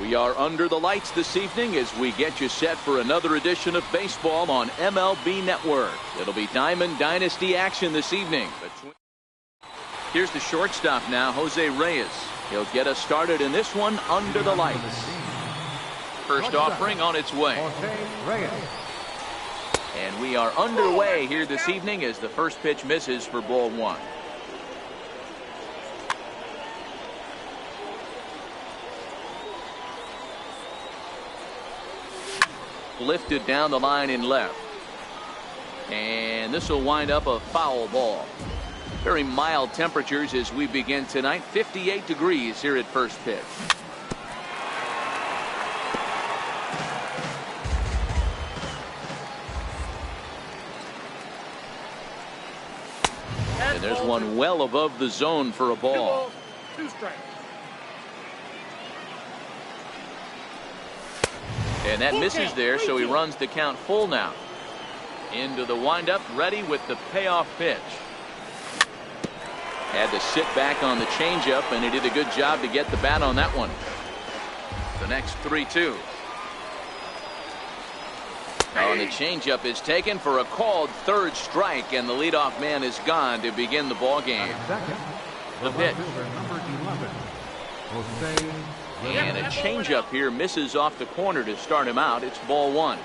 We are under the lights this evening as we get you set for another edition of baseball on MLB Network. It'll be Diamond Dynasty action this evening. Here's the shortstop now, Jose Reyes. He'll get us started in this one under the lights. First offering on its way. And we are underway here this evening as the first pitch misses for ball one. Lifted down the line in left. And this will wind up a foul ball. Very mild temperatures as we begin tonight. 58 degrees here at first pitch. And there's one well above the zone for a ball. 2 strikes. And that misses there, so he runs the count full now. Into the windup, ready with the payoff pitch. Had to sit back on the changeup, and he did a good job to get the bat on that one. The next 3-2. And the changeup is taken for a called third strike, and the leadoff man is gone to begin the ball game. The pitch. And a changeup here misses off the corner to start him out. It's ball one.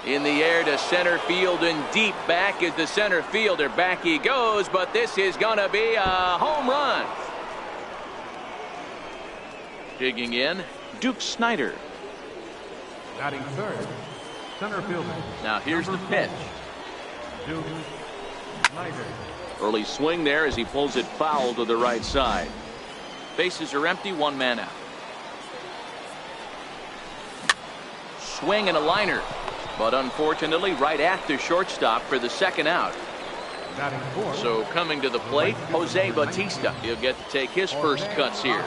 In the air to center field and deep back is the center fielder. Back he goes, but this is going to be a home run. Digging in, Duke Snider. Batting third, center fielder. Now here's the pitch. Duke Snider. Early swing there as he pulls it foul to the right side. Bases are empty, one man out. Swing and a liner. But unfortunately right at the shortstop for the second out. So coming to the plate, Jose Bautista. He'll get to take his first cuts here.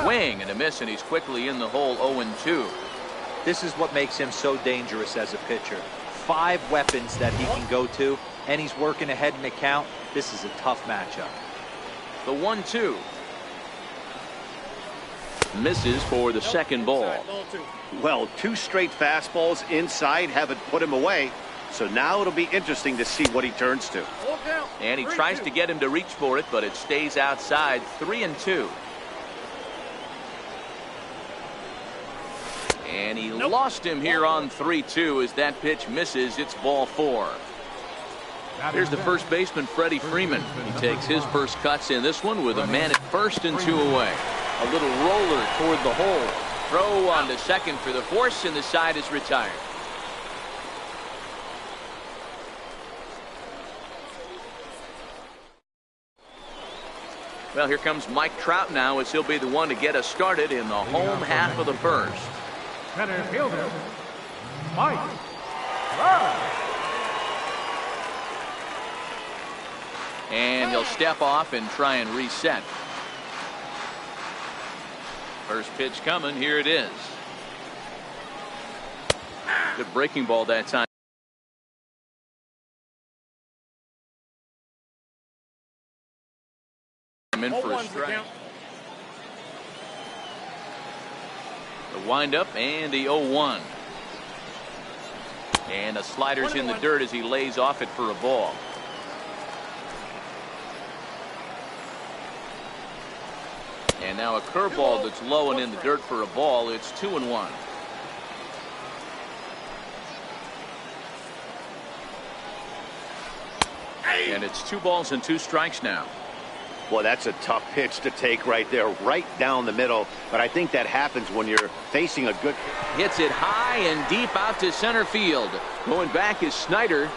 Swing and a miss, and he's quickly in the hole. 0-2. This is what makes him so dangerous as a pitcher. 5 weapons that he can go to, and he's working ahead in the count. This is a tough matchup. The 1-2 misses for the second ball. Well, 2 straight fastballs inside haven't put him away. So now it'll be interesting to see what he turns to. And he tries to get him to reach for it, but it stays outside. 3-2. And he lost him here on 3-2 as that pitch misses. It's ball 4. Here's the first baseman, Freddie Freeman. He takes his first cuts in this one with a man at first and 2 away. A little roller toward the hole. Throw on to second for the force, and the side is retired. Well, here comes Mike Trout now as he'll be the one to get us started in the home half of the first. Center fielder, Mike Trout. And he'll step off and try and reset. First pitch coming. Here it is. Good breaking ball that time. In for a strike. The windup and the 0-1. And the slider's in the dirt as he lays off it for a ball. And now a curveball that's low and in the dirt for a ball. It's 2-1. And it's 2 balls and 2 strikes now. Boy, that's a tough pitch to take right there, right down the middle. But I think that happens when you're facing a good. Hits it high and deep out to center field. Going back is Snider.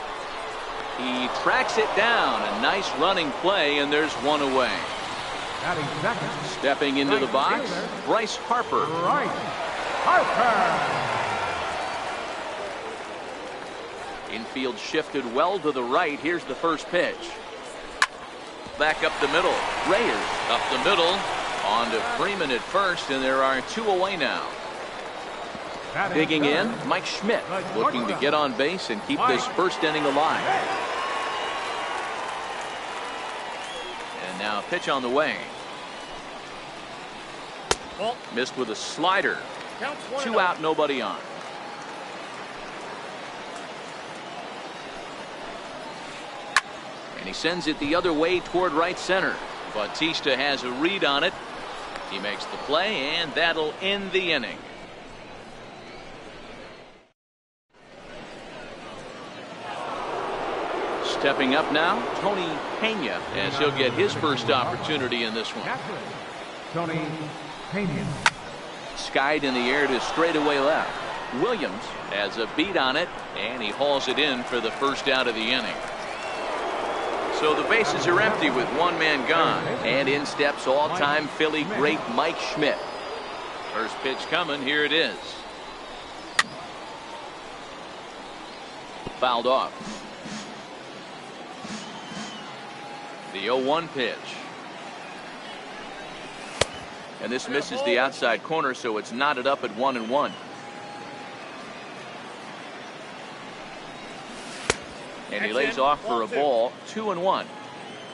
He tracks it down. A nice running play, and there's 1 away. Stepping into the box, Bryce Harper. Infield shifted well to the right. Here's the first pitch. Back up the middle. Reyes up the middle. On to Freeman at first, and there are 2 away now. Digging in, Mike Schmidt looking to get on base and keep this first inning alive. And now a pitch on the way. Missed with a slider. 2 out, nobody on. And he sends it the other way toward right center. Bautista has a read on it. He makes the play, and that'll end the inning. Stepping up now, Tony Pena, as he'll get his first opportunity in this one. Tony Pena. Skied in the air to straightaway left. Williams has a beat on it, and he hauls it in for the first out of the inning. So the bases are empty with 1 man gone, and in steps all-time Philly great Mike Schmidt. First pitch coming, here it is. Fouled off. The 0-1 pitch. And this misses the outside corner, so it's knotted up at 1-1. And he lays off for a ball, 2-1.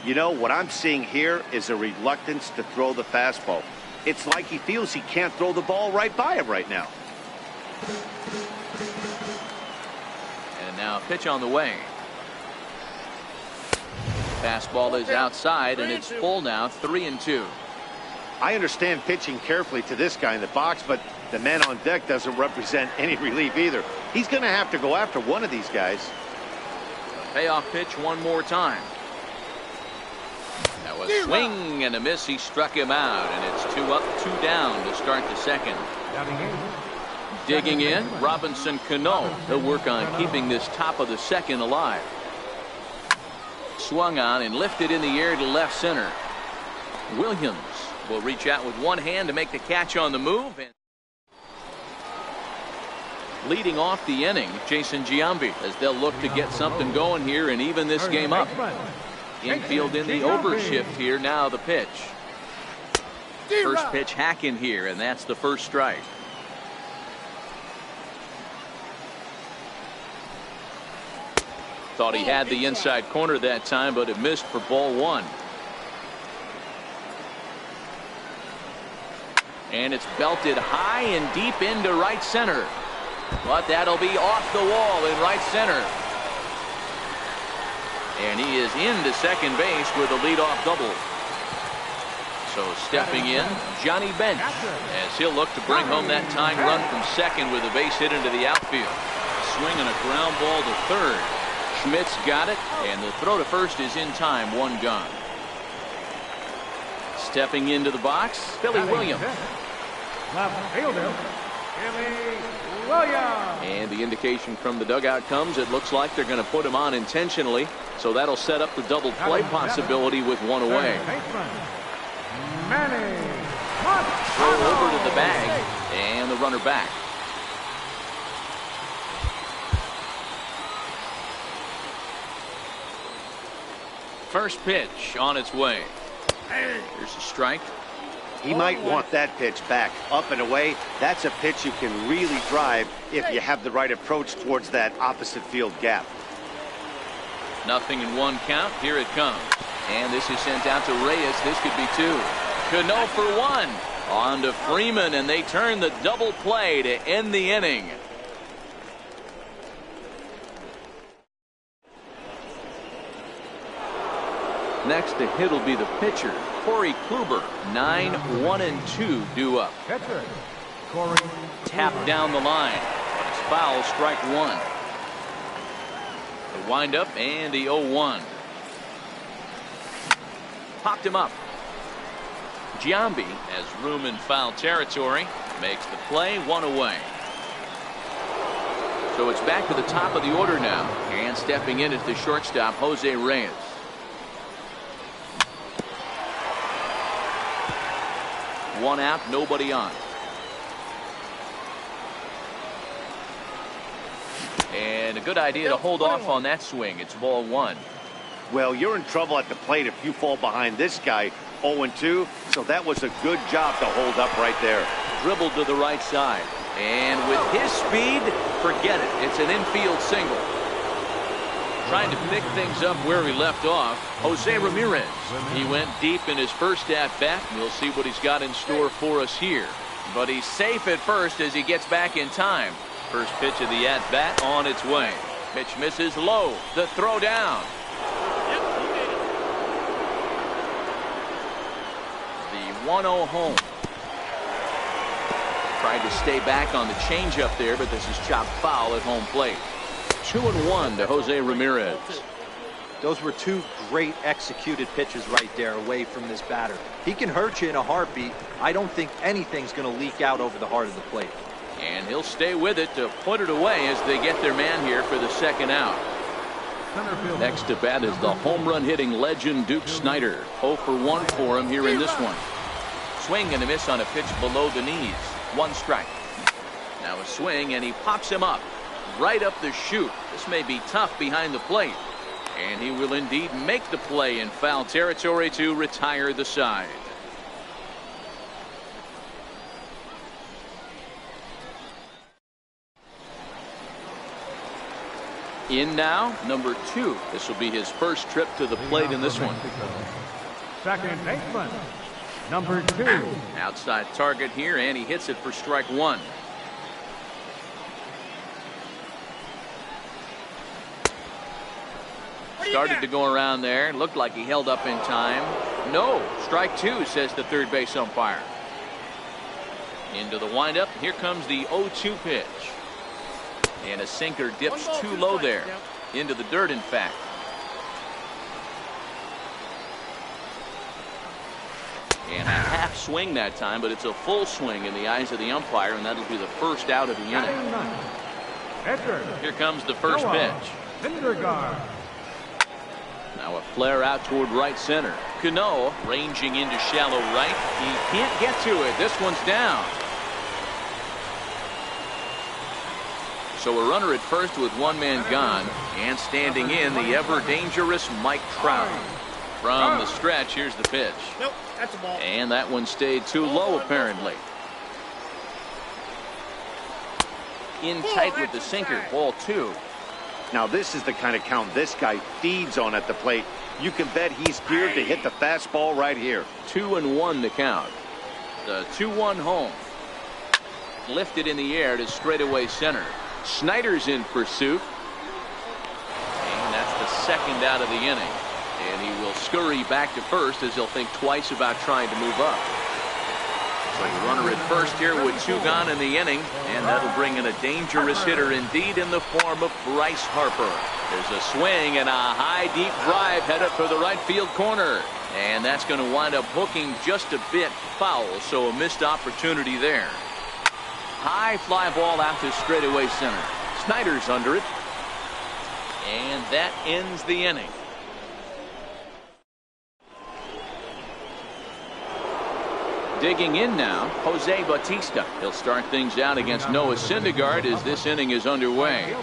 You know, what I'm seeing here is a reluctance to throw the fastball. It's like he feels he can't throw the ball right by him right now. And now a pitch on the way. Fastball is outside, and it's full now, 3-2. I understand pitching carefully to this guy in the box, but the man on deck doesn't represent any relief either. He's going to have to go after one of these guys. Payoff pitch one more time. That was swing and a miss. He struck him out, and it's 2 up, 2 down to start the second. Digging in, Robinson Cano. He'll work on keeping this top of the second alive. Swung on and lifted in the air to left center. Williams will reach out with one hand to make the catch on the move. And leading off the inning, Jason Giambi, as they'll look to get something going here and even this game up. Infield in the overshift here. Now the pitch. First pitch hack in here, and that's the first strike. Thought he had the inside corner that time, but it missed for ball 1. And it's belted high and deep into right center. But that'll be off the wall in right center. And he is into second base with a leadoff double. So stepping in, Johnny Bench, as he'll look to bring home that tying run from second with a base hit into the outfield. Swinging a ground ball to third. Schmidt's got it, and the throw to first is in time, 1 gone. Stepping into the box, Billy Williams. Left fielder, Billy Williams. And the indication from the dugout comes, it looks like they're going to put him on intentionally, so that'll set up the double play possibility with 1 away. Throw over to the bag, and the runner back. First pitch on its way. Here's a strike. He might want that pitch back, up and away. That's a pitch you can really drive if you have the right approach towards that opposite field gap. 0-1 count. Here it comes. And this is sent out to Reyes. This could be 2. Cano for 1. On to Freeman, and they turn the double play to end the inning. Next to hit will be the pitcher, Corey Kluber. 9-1-2 due up. Pitcher, Corey. Tap down the line. But it's foul, strike 1. The windup and the 0-1. Popped him up. Giambi has room in foul territory. Makes the play, 1 away. So it's back to the top of the order now. And stepping in is the shortstop, Jose Reyes. One out, nobody on. And a good idea to hold off on that swing. It's ball 1. Well, you're in trouble at the plate if you fall behind this guy 0-2, so that was a good job to hold up right there. Dribbled to the right side. And with his speed, forget it. It's an infield single. Trying to pick things up where he left off, Jose Ramirez. He went deep in his first at-bat. We'll see what he's got in store for us here. But he's safe at first as he gets back in time. First pitch of the at-bat on its way. Pitch misses low. The throw down. The 1-0 home. Tried to stay back on the changeup there, but this is chopped foul at home plate. 2-1 to Jose Ramirez. Those were two great executed pitches right there away from this batter. He can hurt you in a heartbeat. I don't think anything's going to leak out over the heart of the plate. And he'll stay with it to put it away as they get their man here for the second out. Next to bat is the home run hitting legend Duke Snider. 0 for 1 for him here in this one. Swing and a miss on a pitch below the knees. 1 strike. Now a swing and he pops him up right up the chute. This may be tough behind the plate. And he will indeed make the play in foul territory to retire the side. In now, number 2. This will be his first trip to the plate in this one. Second baseman, number 2. Outside target here, and he hits it for strike 1. Started to go around there. Looked like he held up in time. No, strike 2, says the third base umpire. Into the windup. Here comes the 0-2 pitch. And a sinker dips too low there. Into the dirt, in fact. And a half swing that time, but it's a full swing in the eyes of the umpire, and that'll be the first out of the inning. Here comes the first pitch. Now a flare out toward right center. Cano ranging into shallow right. He can't get to it. This one's down. So a runner at first with one man gone, and standing in the ever dangerous Mike Trout. From the stretch, here's the pitch. Nope, that's a ball. And that one stayed too low apparently. In tight with the sinker, ball 2. Now this is the kind of count this guy feeds on at the plate. You can bet he's geared to hit the fastball right here. 2-1 the count. The 2-1 home. Lifted in the air to straightaway center. Snider's in pursuit. And that's the second out of the inning. And he will scurry back to first as he'll think twice about trying to move up. So the runner at first here with 2 gone in the inning, and that'll bring in a dangerous hitter indeed in the form of Bryce Harper. There's a swing and a high deep drive headed for the right field corner, and that's going to wind up hooking just a bit foul, so a missed opportunity there. High fly ball out to straightaway center. Snider's under it, and that ends the inning. Digging in now, Jose Bautista. He'll start things out against Noah Syndergaard as this inning is underway.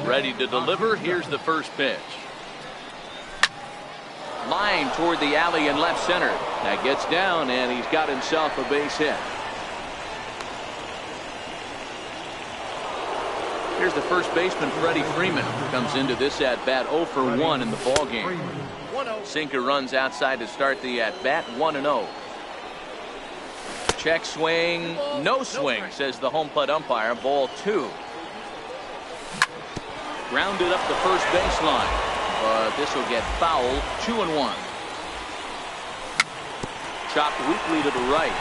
Ready to deliver. Here's the first pitch. Line toward the alley in left center. That gets down, and he's got himself a base hit. Here's the first baseman, Freddie Freeman, who comes into this at-bat 0 for 1 in the ballgame. Sinker runs outside to start the at-bat, 1-0. Check swing, no swing, says the home plate umpire. Ball 2. Grounded up the first baseline, but this will get fouled. 2-1. Chopped weakly to the right.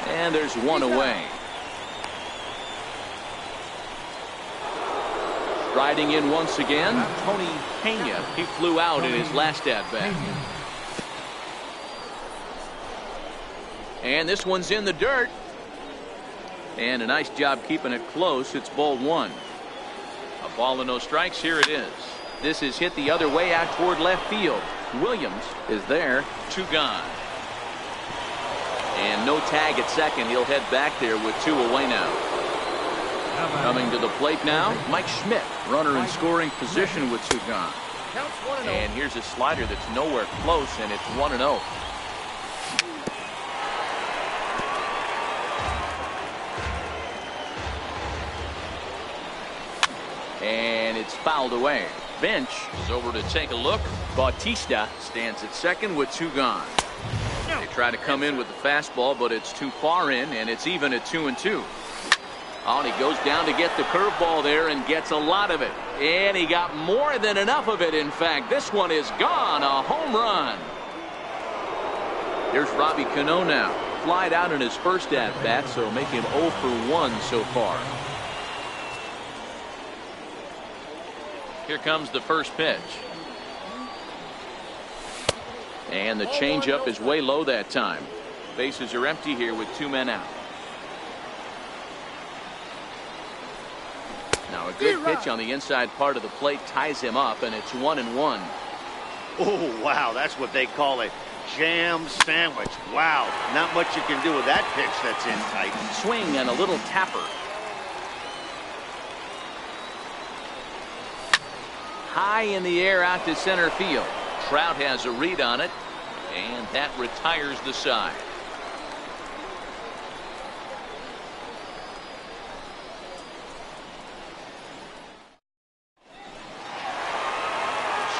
And there's one away. Riding in once again, Tony Pena. He flew out in his last at-bat. And this one's in the dirt. And a nice job keeping it close. It's ball 1. A ball and no strikes. Here it is. This is hit the other way out toward left field. Williams is there. 2 gone. And no tag at second. He'll head back there with 2 away now. Coming to the plate now, Mike Schmidt, runner in scoring position with two gone. And here's a slider that's nowhere close, and it's 1-0. And it's fouled away. Bench is over to take a look. Bautista stands at second with two gone. They try to come in with the fastball, but it's too far in, and it's even at 2-2. Oh, and he goes down to get the curveball there and gets a lot of it. And he got more than enough of it, in fact. This one is gone, a home run. There's Robbie Cano now. Flied out in his first at-bat, so make him 0 for 1 so far. Here comes the first pitch. And the changeup is way low that time. Bases are empty here with two men out. Now a good pitch on the inside part of the plate ties him up, and it's 1-1. Oh, wow, that's what they call a jam sandwich. Wow, not much you can do with that pitch that's in tight. Swing and a little tapper. High in the air out to center field. Trout has a read on it, and that retires the side.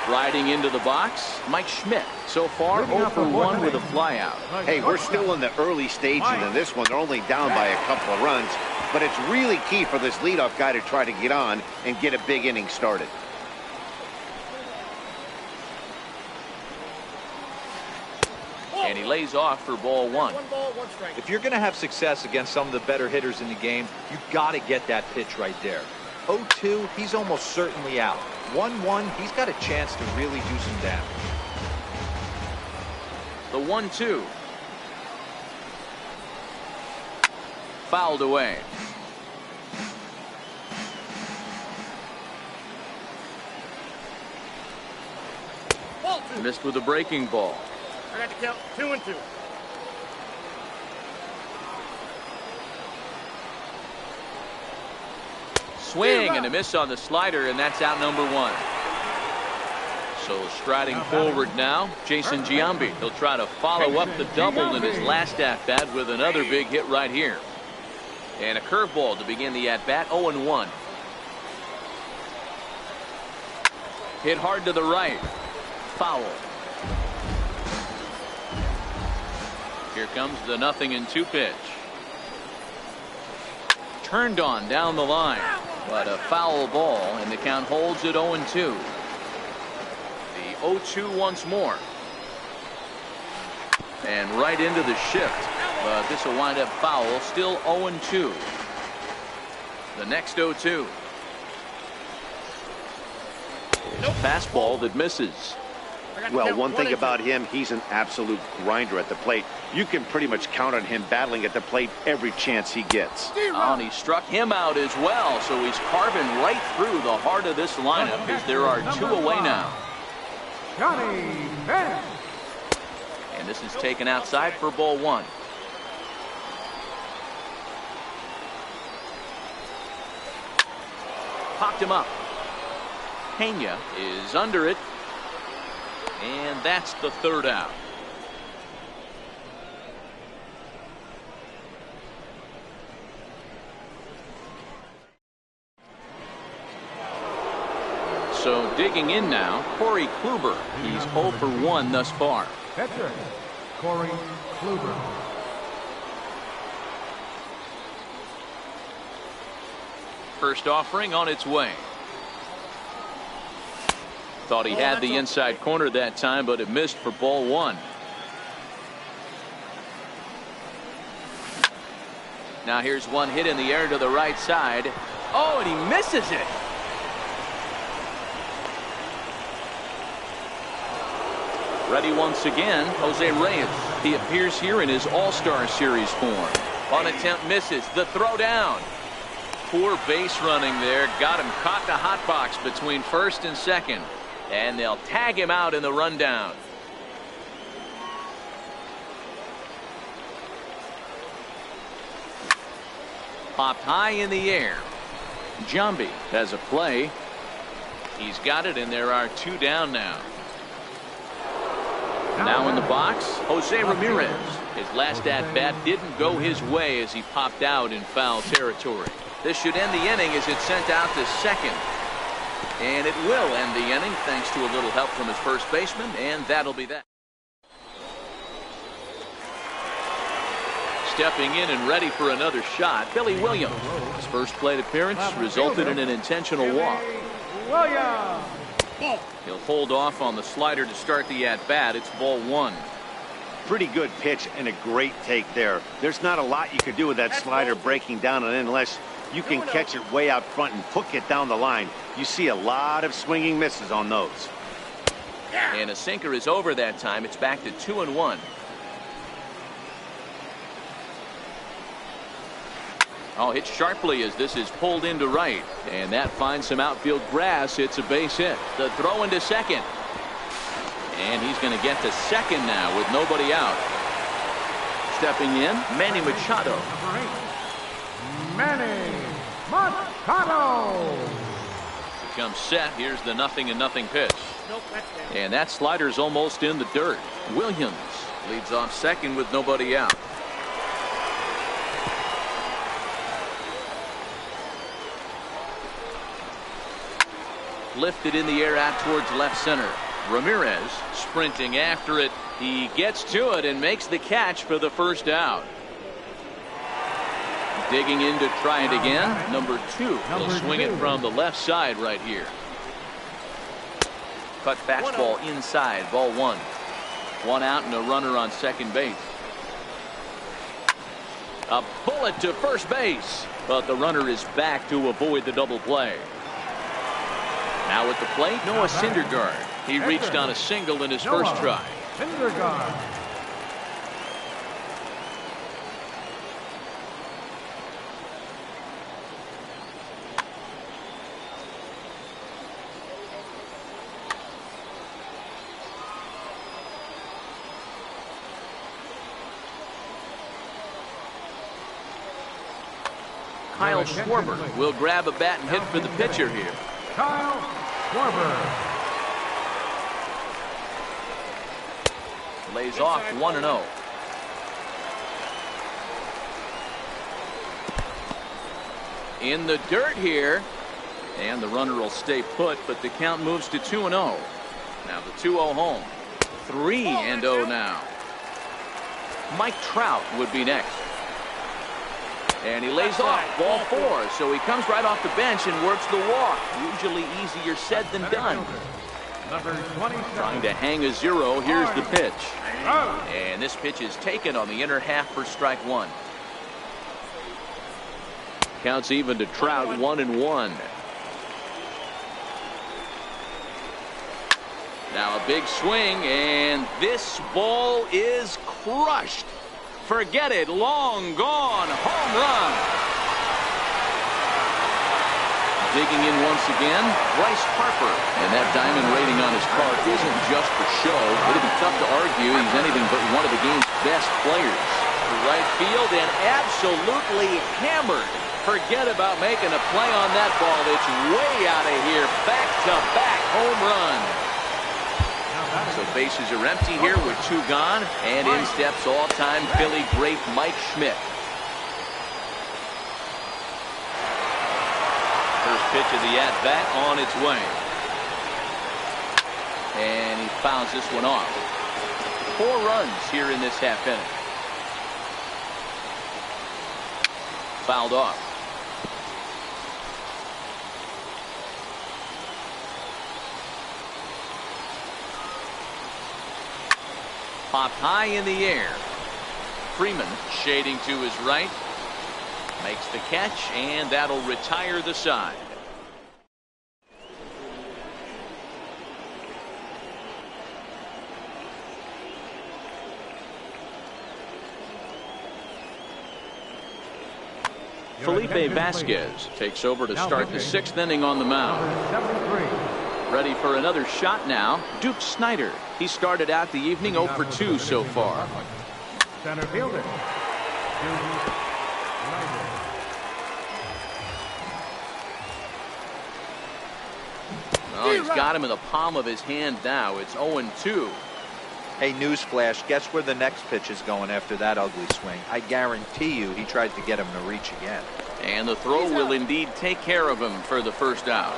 Striding into the box, Mike Schmidt. So far, 0 for 1 with a flyout. Hey, we're still in the early stages in this one. They're only down by a couple of runs, but it's really key for this leadoff guy to try to get on and get a big inning started. And he lays off for ball one. If you're going to have success against some of the better hitters in the game, you've got to get that pitch right there. 0-2, he's almost certainly out. 1-1, he's got a chance to really do some damage. The 1-2. Fouled away. Missed with a breaking ball. I got to count 2-2. Swing and a miss on the slider, and that's out number 1. So striding forward now, Jason Giambi. He'll try to follow up the double in his last at-bat with another big hit right here. And a curveball to begin the at-bat, 0-1. Hit hard to the right. Foul. Here comes the 0-2 pitch. Turned on down the line, but a foul ball, and the count holds at 0-2. The 0-2 once more. And right into the shift, but this will wind up foul, still 0-2. The next 0-2. Fastball that misses. Well, one thing about him, he's an absolute grinder at the plate. You can pretty much count on him battling at the plate every chance he gets. Oh, and he struck him out as well, so he's carving right through the heart of this lineup as there are 2 away now. Johnny Bench. And this is taken outside for ball 1. Popped him up. Pena is under it. And that's the 3rd out. So digging in now, Corey Kluber. He's 0 for 1 thus far. Veteran Corey Kluber. First offering on its way. Thought he had the inside corner that time, but it missed for ball 1. Now here's one hit in the air to the right side. Oh, and he misses it. Ready once again, Jose Reyes. He appears here in his All-Star Series form. On attempt misses. The throw down. Poor base running there. Got him caught the hot box between first and second. And they'll tag him out in the rundown. Popped high in the air. Jambi has a play. He's got it, and there are 2 down now. Now in the box, Jose Ramirez. His last at-bat didn't go his way as he popped out in foul territory. This should end the inning as it's sent out to second. And it will end the inning thanks to a little help from his first baseman, and that'll be that. Stepping in and ready for another shot, Billy Williams. His first plate appearance resulted in an intentional walk. Williams. He'll hold off on the slider to start the at-bat. It's ball 1. Pretty good pitch and a great take there. There's not a lot you could do with that slider breaking down and unless you can catch it way out front and hook it down the line. You see a lot of swinging misses on those. And a sinker is over that time. It's back to 2-1. Oh, hit sharply as this is pulled into right. And that finds some outfield grass. It's a base hit. The throw into second. And he's going to get to second now with nobody out. Stepping in, Manny Machado. Number 8. Manny Machado. Becomes set. Here's the 0-0 pitch. And that slider's almost in the dirt. Williams leads off second with nobody out. Lifted in the air out towards left center. Ramirez sprinting after it. He gets to it and makes the catch for the first out. Digging in to try it again. Number 2. He'll swing it from the left side right here. Cut fastball inside. Ball 1. 1 out and a runner on second base. A bullet to first base. But the runner is back to avoid the double play. Now at the plate, Noah Syndergaard. He reached on a single in his first try. Syndergaard. Kyle Schwarber will grab a bat and hit for the pitcher here. Kyle Schwarber. Lays off 1-0. In the dirt here. And the runner will stay put, but the count moves to 2-0. Now the 2-0 home. 3-0 now. Mike Trout would be next. And he lays off ball 4. So he comes right off the bench and works the walk. Usually easier said than done. Number 27. Trying to hang a 0. Here's the pitch. And this pitch is taken on the inner half for strike 1. Counts even to Trout. 1-1. Now a big swing, and this ball is crushed. Forget it. Long gone. Home run. Digging in once again, Bryce Harper. And that diamond rating on his card isn't just for show. It'd be tough to argue he's anything but one of the game's best players. To right field and absolutely hammered. Forget about making a play on that ball. It's way out of here. Back-to-back home run. So bases are empty here with 2 gone. And in steps all-time Philly great Mike Schmidt. First pitch of the at-bat on its way. And he fouls this one off. 4 runs here in this half inning. Fouled off. Popped high in the air. Freeman shading to his right. Makes the catch, and that'll retire the side. Felipe Vasquez takes over to start the 6th inning on the mound. Ready for another shot now. Duke Snider. He started out the evening 0 for 2 so far. Center fielder. Oh, he's got him in the palm of his hand now. It's 0-2. Hey, newsflash, guess where the next pitch is going after that ugly swing? I guarantee you he tries to get him to reach again. And the throw will indeed take care of him for the first out.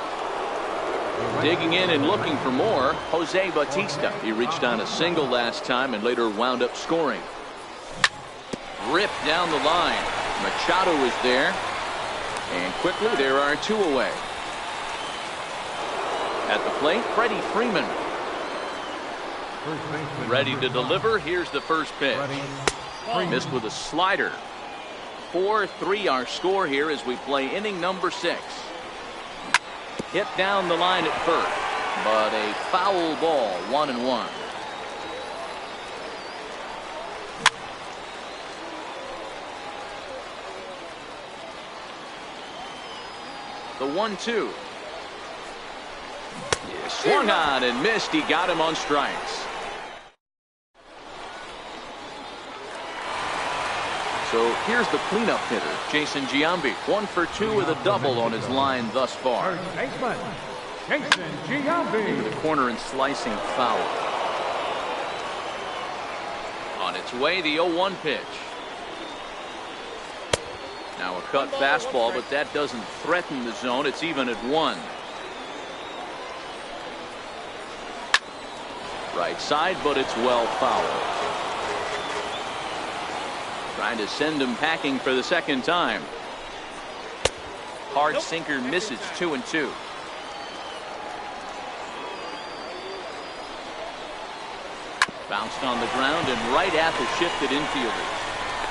Digging in and looking for more, Jose Bautista. He reached on a single last time and later wound up scoring. Ripped down the line. Machado is there. And quickly there are 2 away. At the plate, Freddie Freeman. Ready to deliver. Here's the first pitch. Missed with a slider. 4-3 our score here as we play inning number 6. Hit down the line at first, but a foul ball, 1-1. The 1-2. Yeah, swung on and missed. He got him on strikes. So here's the cleanup hitter, Jason Giambi. 1 for 2 with a double on his line thus far. First baseman, Jason Giambi. Into the corner and slicing foul. On its way, the 0-1 pitch. Now a cut fastball, but that doesn't threaten the zone. It's even at 1. Right side, but it's well fouled. Trying to send him packing for the second time. Hard sinker misses. 2-2. Bounced on the ground and right at the shifted infielders.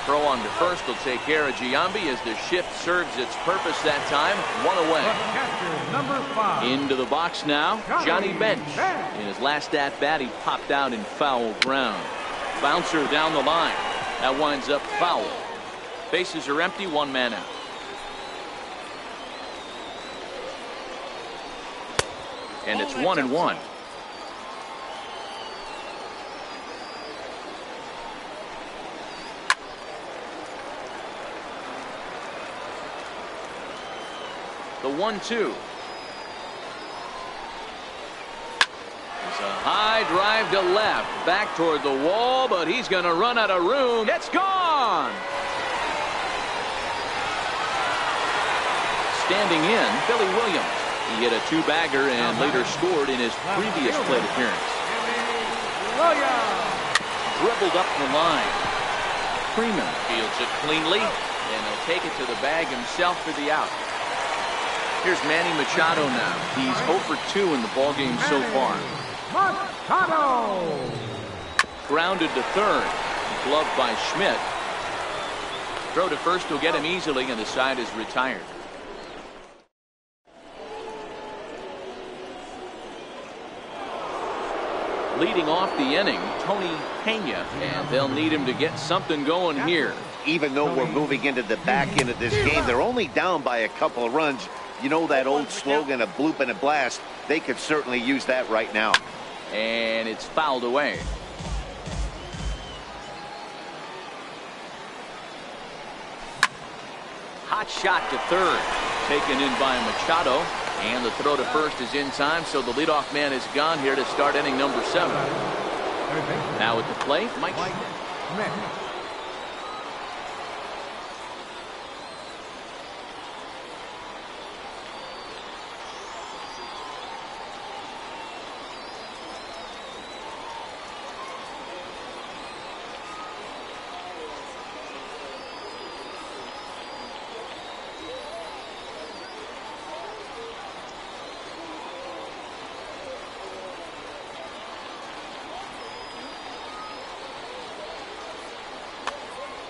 Throw on to first will take care of Giambi as the shift serves its purpose that time. 1 away. Catcher number 5. Into the box now, Johnny Bench. In his last at bat, he popped out in foul ground. Bouncer down the line. That winds up foul. Bases are empty, 1 man out. And it's 1-1. The 1-2. It's a high drive to left, back toward the wall, but he's going to run out of room. It's gone. Standing in, Billy Williams. He hit a 2-bagger and later scored in his previous plate appearance. Dribbled up the line. Freeman fields it cleanly, and he'll take it to the bag himself for the out. Here's Manny Machado now. He's 0 for 2 in the ballgame so far. Machado! Grounded to third. Gloved by Schmidt. Throw to first will get him easily, and the side is retired. Leading off the inning, Tony Pena, and they'll need him to get something going here. Even though we're moving into the back end of this game, they're only down by a couple of runs. You know that old slogan, a bloop and a blast. They could certainly use that right now. And it's fouled away. Hot shot to third. Taken in by Machado. And the throw to first is in time, so the leadoff man is gone here to start inning number 7. Now at the plate, Mike Schmidt.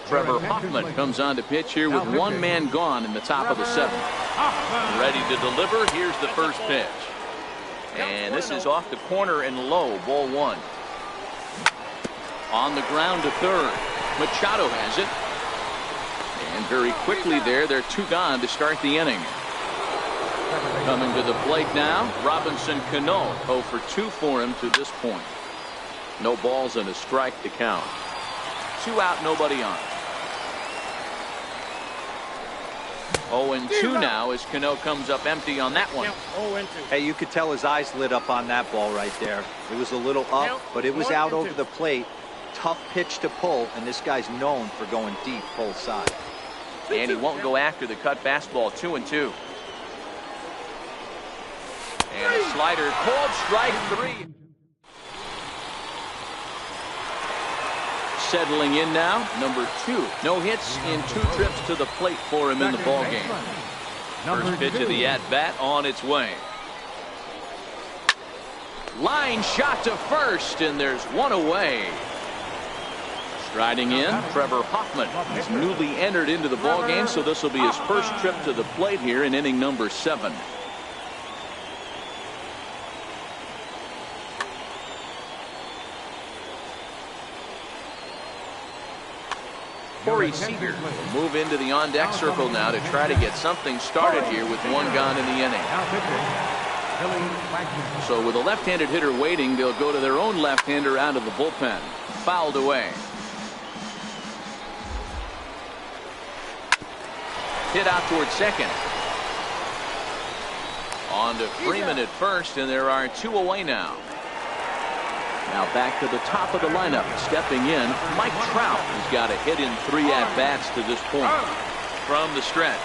Trevor Hoffman comes on to pitch here with 1 man gone in the top of the 7th. Ready to deliver. Here's the first pitch. And this is off the corner and low. Ball 1. On the ground to third. Machado has it. And very quickly there, they're 2 gone to start the inning. Coming to the plate now, Robinson Cano. 0 for 2 for him to this point. No balls and a strike to count. 2 out, nobody on. 0-2 now as Cano comes up empty on that one. Hey, you could tell his eyes lit up on that ball right there. It was a little up, but it was out over the plate. Tough pitch to pull, and this guy's known for going deep full side. And he won't go after the cut fastball. 2-2. And a slider called strike 3. Settling in now, number 2. No hits in 2 trips to the plate for him in the ballgame. First pitch of the at-bat on its way. Line shot to first, and there's one away. Striding in, Trevor Hoffman. He's newly entered into the ballgame, so this will be his first trip to the plate here in inning number 7. Corey Seager will move into the on-deck circle now to try to get something started here with 1 gone in the inning. So with a left-handed hitter waiting, they'll go to their own left-hander out of the bullpen. Fouled away. Hit out towards second. On to Freeman at first, and there are 2 away now. Now back to the top of the lineup. Stepping in, Mike Trout has got a hit in 3 at-bats to this point. From the stretch.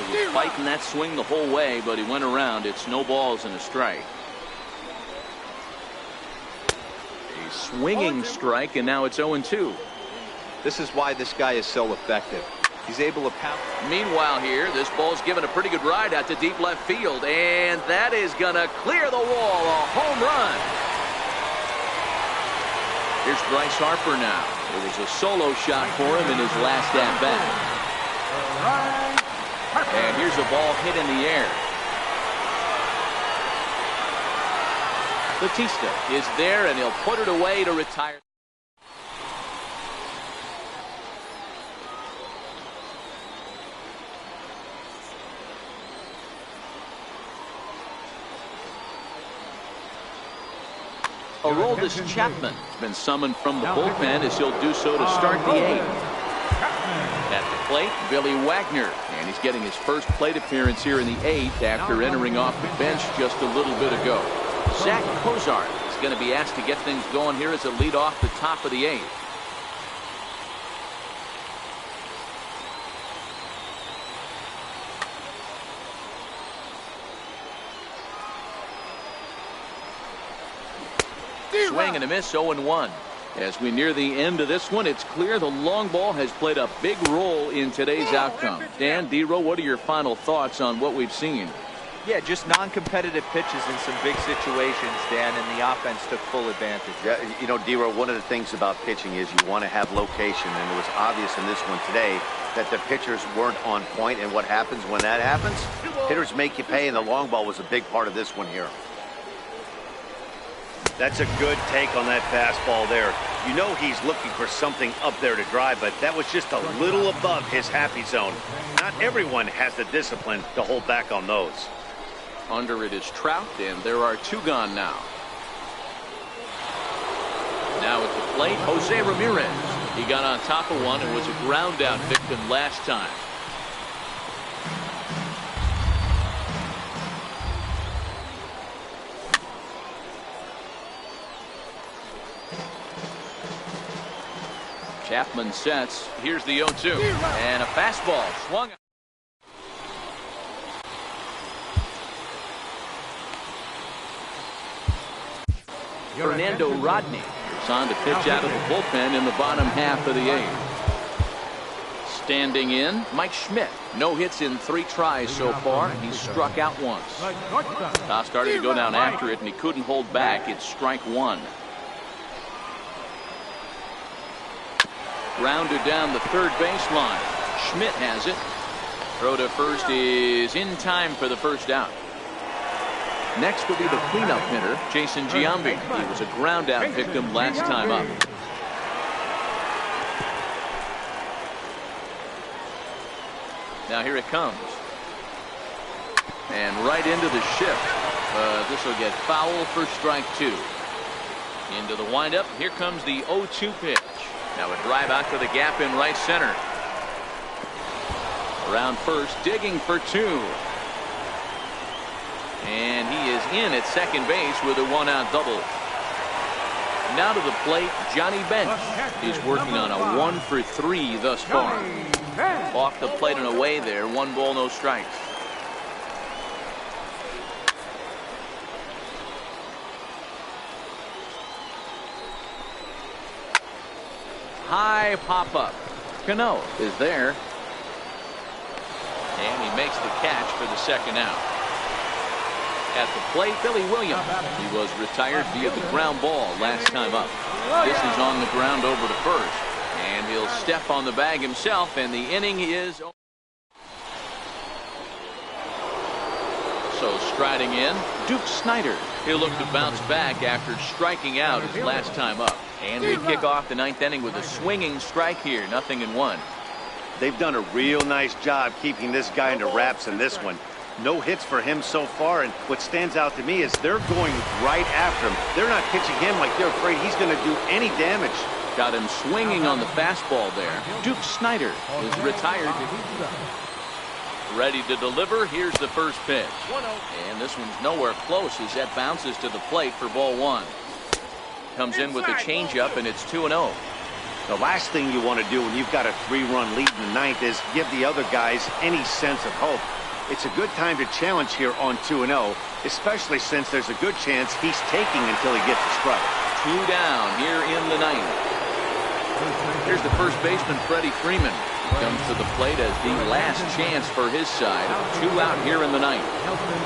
He was fighting that swing the whole way, but he went around. It's no balls and a strike. A swinging strike, and now it's 0-2. This is why this guy is so effective. He's able to pound. Meanwhile here, this ball's given a pretty good ride out to deep left field, and that is going to clear the wall. A home run. Here's Bryce Harper now. It was a solo shot for him in his last at-bat. And here's a ball hit in the air. Batista is there, and he'll put it away to retire. Aroldis Chapman has been summoned from the bullpen as he'll do so to start the 8th. At the plate, Billy Wagner, and he's getting his first plate appearance here in the 8th after entering off the bench just a little bit ago. Zach Cozart is going to be asked to get things going here as a lead off the top of the 8th. Swing and a miss, 0-1. As we near the end of this one, it's clear the long ball has played a big role in today's outcome. Dan, D-Row, what are your final thoughts on what we've seen? Yeah, just non-competitive pitches in some big situations, Dan, and the offense took full advantage. Yeah, you know, D-Row, one of the things about pitching is you want to have location, and it was obvious in this one today that the pitchers weren't on point, and what happens when that happens? Hitters make you pay, and the long ball was a big part of this one here. That's a good take on that fastball there. You know he's looking for something up there to drive, but that was just a little above his happy zone. Not everyone has the discipline to hold back on those. Under it is Trout, and there are 2 gone now. Now at the plate, Jose Ramirez. He got on top of one and was a ground out victim last time. Chapman sets. Here's the 0-2. And a fastball swung. Fernando Rodney is on to pitch out of the bullpen in the bottom half of the 8th. Standing in, Mike Schmidt. No hits in 3 tries so far. He's struck out once. Toss started to go down after it, and he couldn't hold back. It's strike 1. Grounded down the third baseline. Schmidt has it. Throw to first is in time for the first out. Next will be the cleanup hitter, Jason Giambi. He was a ground out victim last time up. Now here it comes. And right into the shift. This will get foul for strike 2. Into the windup. Here comes the 0-2 pitch. Now a drive out to the gap in right center. Around first, digging for two. And he is in at second base with a one-out double. Now to the plate, Johnny Bench. He's working on a 1-for-3 thus far. Off the plate and away there, 1 ball, no strikes. High pop-up. Cano is there. And he makes the catch for the second out. At the plate, Billy Williams. He was retired via the ground ball last time up. This is on the ground over to first. And he'll step on the bag himself, and the inning is over. So striding in, Duke Snider. He'll look to bounce back after striking out his last time up. And we kick off the 9th inning with a swinging strike here, 0-1. They've done a real nice job keeping this guy into wraps in this one. No hits for him so far, and what stands out to me is they're going right after him. They're not pitching him like they're afraid he's going to do any damage. Got him swinging on the fastball there. Duke Snider is retired. Ready to deliver. Here's the first pitch. And this one's nowhere close as that bounces to the plate for ball 1. Comes in with a changeup, and it's 2-0. The last thing you want to do when you've got a 3-run lead in the 9th is give the other guys any sense of hope. It's a good time to challenge here on 2-0, especially since there's a good chance he's taking until he gets a strike. 2 down here in the 9th. Here's the first baseman, Freddie Freeman. He comes to the plate as the last chance for his side. 2 out here in the 9th.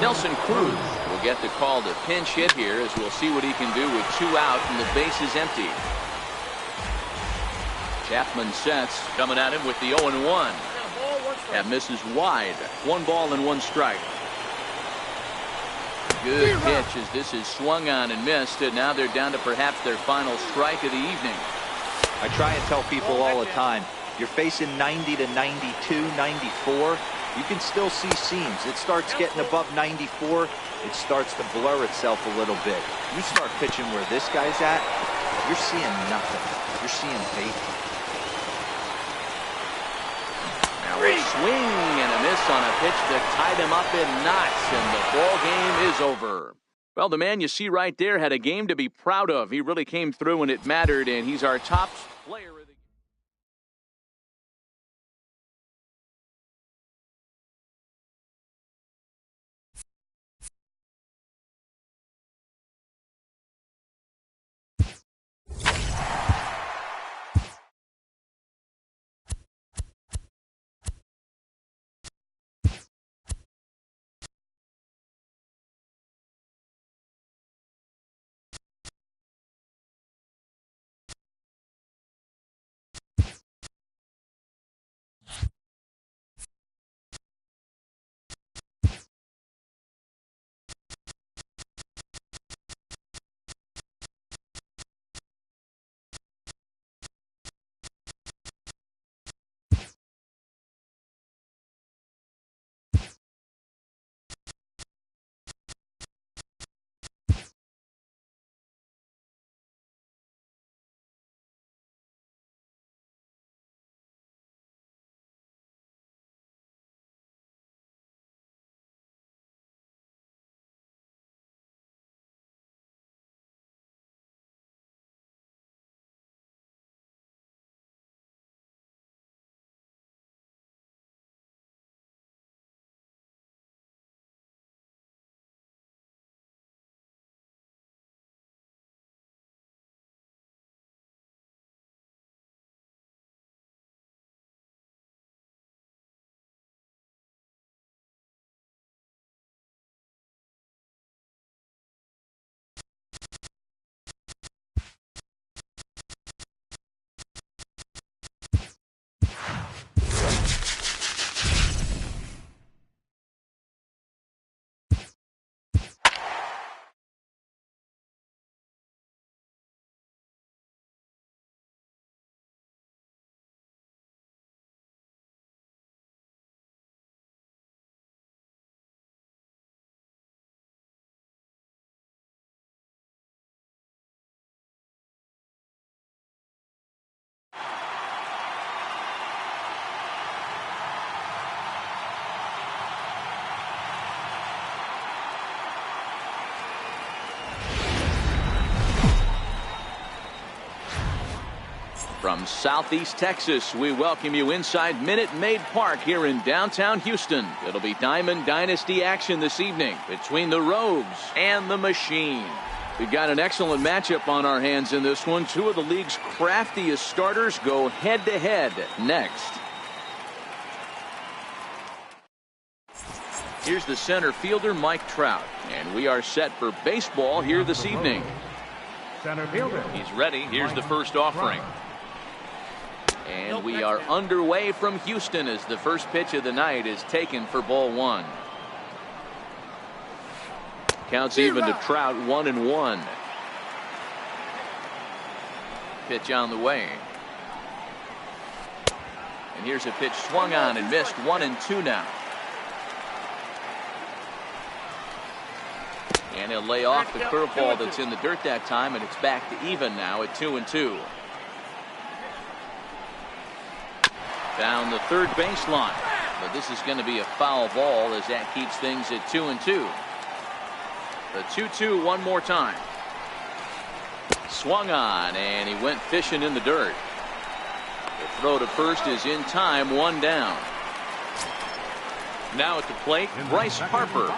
Nelson Cruz will get the call to pinch hit here, as we'll see what he can do with 2 out and the base is empty. Chapman sets, coming at him with the 0-1. That misses wide. 1 ball and 1 strike. Good pitch as this is swung on and missed, and now they're down to perhaps their final strike of the evening. I try and tell people all the time, you're facing 90 to 92, 94. You can still see seams. It starts getting above 94. It starts to blur itself a little bit. You start pitching where this guy's at, you're seeing nothing. You're seeing paper. Now a swing and a miss on a pitch that tied him up in knots, and the ball game is over. Well, the man you see right there had a game to be proud of. He really came through when it mattered, and he's our top player. From Southeast Texas, we welcome you inside Minute Maid Park here in downtown Houston. It'll be Diamond Dynasty action this evening between the Rogues and the Machine. We've got an excellent matchup on our hands in this one. Two of the league's craftiest starters go head-to-head next. Here's the center fielder, Mike Trout, and we are set for baseball here this evening. Center fielder. He's ready. Here's the first offering. And we are underway from Houston as the first pitch of the night is taken for ball one. Counts even to Trout, 1-1. Pitch on the way. And here's a pitch swung on and missed, 1-2 now. And he'll lay off the curveball that's in the dirt that time, and it's back to even now at 2-2. Down the third baseline. But this is going to be a foul ball as that keeps things at 2-2. The 2-2 one more time. Swung on, and he went fishing in the dirt. The throw to first is in time, one down. Now at the plate, Bryce Harper.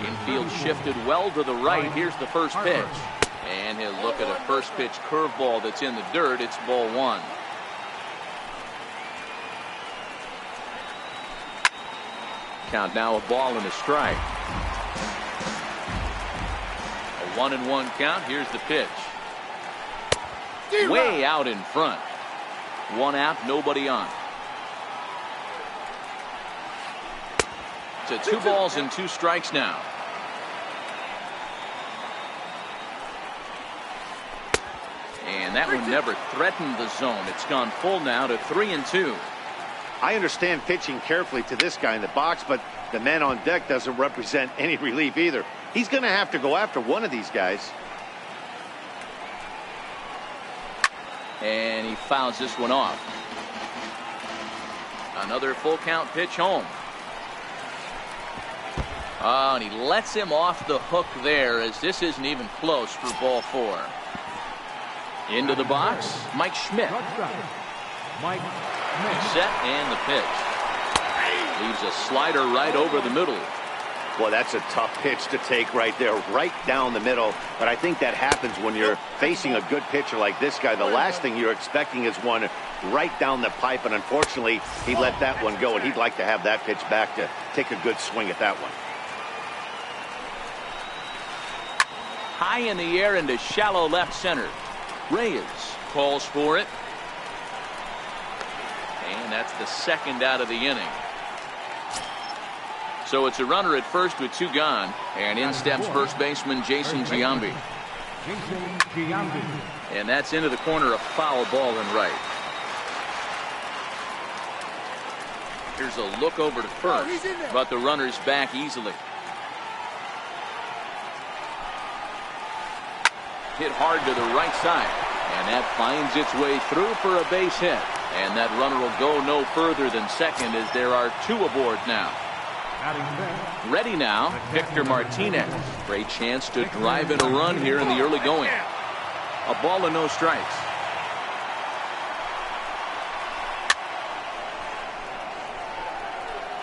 Infield shifted well to the right. Here's the first pitch. And he'll look at a first pitch curveball that's in the dirt. It's ball one. Count now, a ball and a strike. A 1-1 count. Here's the pitch. Way out in front. One out, nobody on. To 2 balls and 2 strikes now. And that one never threatened the zone. It's gone full now to 3-2. I understand pitching carefully to this guy in the box, but the man on deck doesn't represent any relief either. He's going to have to go after one of these guys. And he fouls this one off. Another full count pitch home. Oh, and he lets him off the hook there as this isn't even close for ball 4. Into the box, Mike Schmidt. Mike Schmidt. Set and the pitch. Leaves a slider right over the middle. Well, that's a tough pitch to take right there, right down the middle. But I think that happens when you're facing a good pitcher like this guy. The last thing you're expecting is one right down the pipe, and unfortunately, he let that one go, and he'd like to have that pitch back to take a good swing at that one. High in the air into shallow left center. Reyes calls for it. And that's the second out of the inning. So it's a runner at first with 2 gone. And in steps first baseman Jason Giambi. And that's into the corner, a foul ball and right. Here's a look over to first. But the runner's back easily. Hit hard to the right side. And that finds its way through for a base hit. And that runner will go no further than second as there are 2 aboard now. Ready now, Victor Martinez. Great chance to drive in a run here in the early going. A ball and no strikes.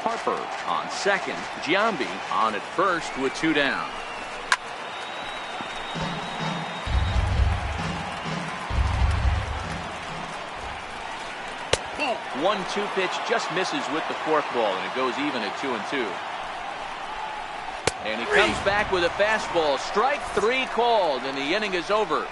Harper on second. Giambi on at first with 2 down. 1-2 pitch just misses with the forkball, and it goes even at 2-2. And he comes back with a fastball. Strike 3 called, and the inning is over.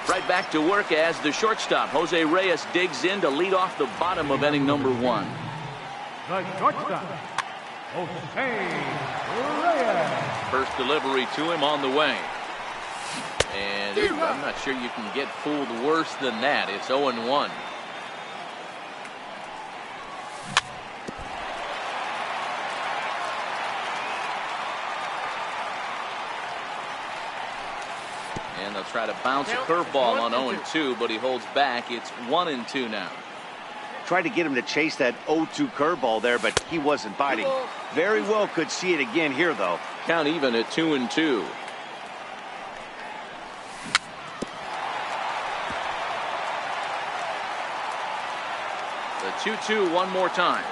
Right back to work as the shortstop, Jose Reyes, digs in to lead off the bottom of inning number 1. The shortstop, Jose Reyes. First delivery to him on the way. And I'm not sure you can get fooled worse than that. It's 0-1. And they'll try to bounce a curveball on 0-2, but he holds back. It's 1-2 now. Tried to get him to chase that 0-2 curveball there, but he wasn't biting. Very well could see it again here, though. Count even at 2-2. The 2-2 one more time.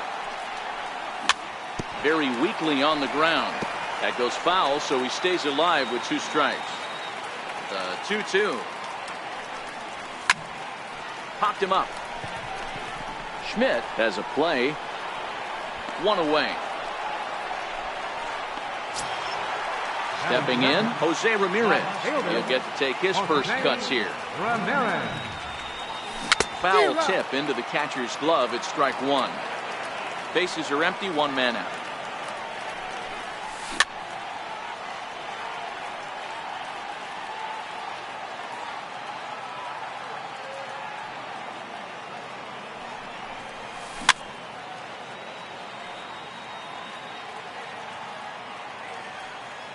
Very weakly on the ground. That goes foul, so he stays alive with 2 strikes. The 2-2. Popped him up. Schmidt has a play. 1 away. Stepping in, Jose Ramirez. He'll get to take his first cuts here. Foul tip into the catcher's glove. It's strike 1. Bases are empty, 1 man out.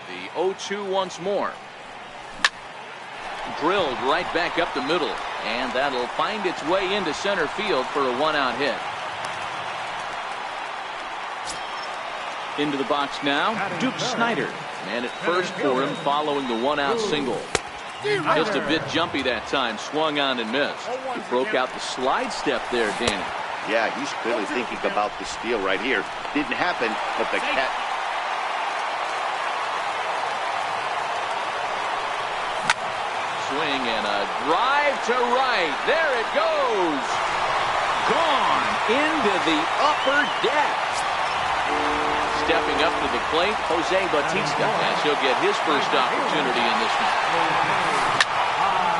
The 0-2 once more. Drilled right back up the middle, and that'll find its way into center field for a 1-out hit. Into the box now, Duke Snider. Man at first for him following the 1-out single. Just a bit jumpy that time, swung on and missed. He broke out the slide step there, Danny. Yeah, he's clearly thinking about the steal right here. Didn't happen, but the cat... Swing and a drive to right. There it goes. Gone into the upper deck. Stepping up to the plate, Jose Bautista, as he'll get his first opportunity in this one.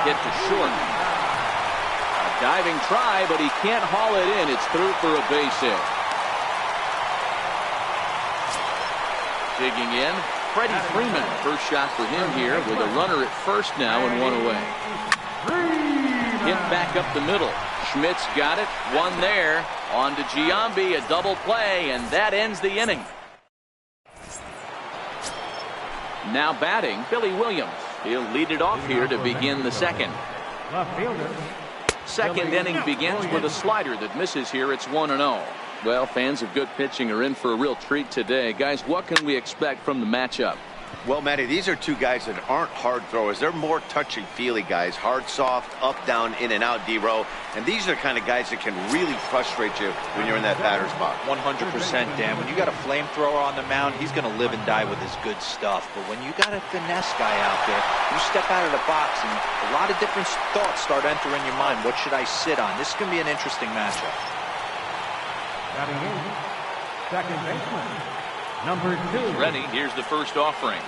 Hit to short. A diving try, but he can't haul it in. It's through for a base hit. Digging in, Freddie Freeman. First shot for him here with a runner at first now and 1 away. Hit back up the middle. Schmidt's got it. 1 there. On to Giambi, a double play, and that ends the inning. Now batting, Billy Williams. He'll lead it off here to begin the second. Second inning begins with a slider that misses here. It's 1-0. Well, fans of good pitching are in for a real treat today. Guys, what can we expect from the matchup? Well, Matty, these are 2 guys that aren't hard throwers. They're more touchy-feely guys. Hard, soft, up, down, in and out, D-row. And these are the kind of guys that can really frustrate you when you're in that batter's box. 100%, Dan. When you got a flamethrower on the mound, he's going to live and die with his good stuff. But when you got a finesse guy out there, you step out of the box and a lot of different thoughts start entering your mind. What should I sit on? This is going to be an interesting matchup. Batting in, second baseman, number 2. Ready, here's the first offering.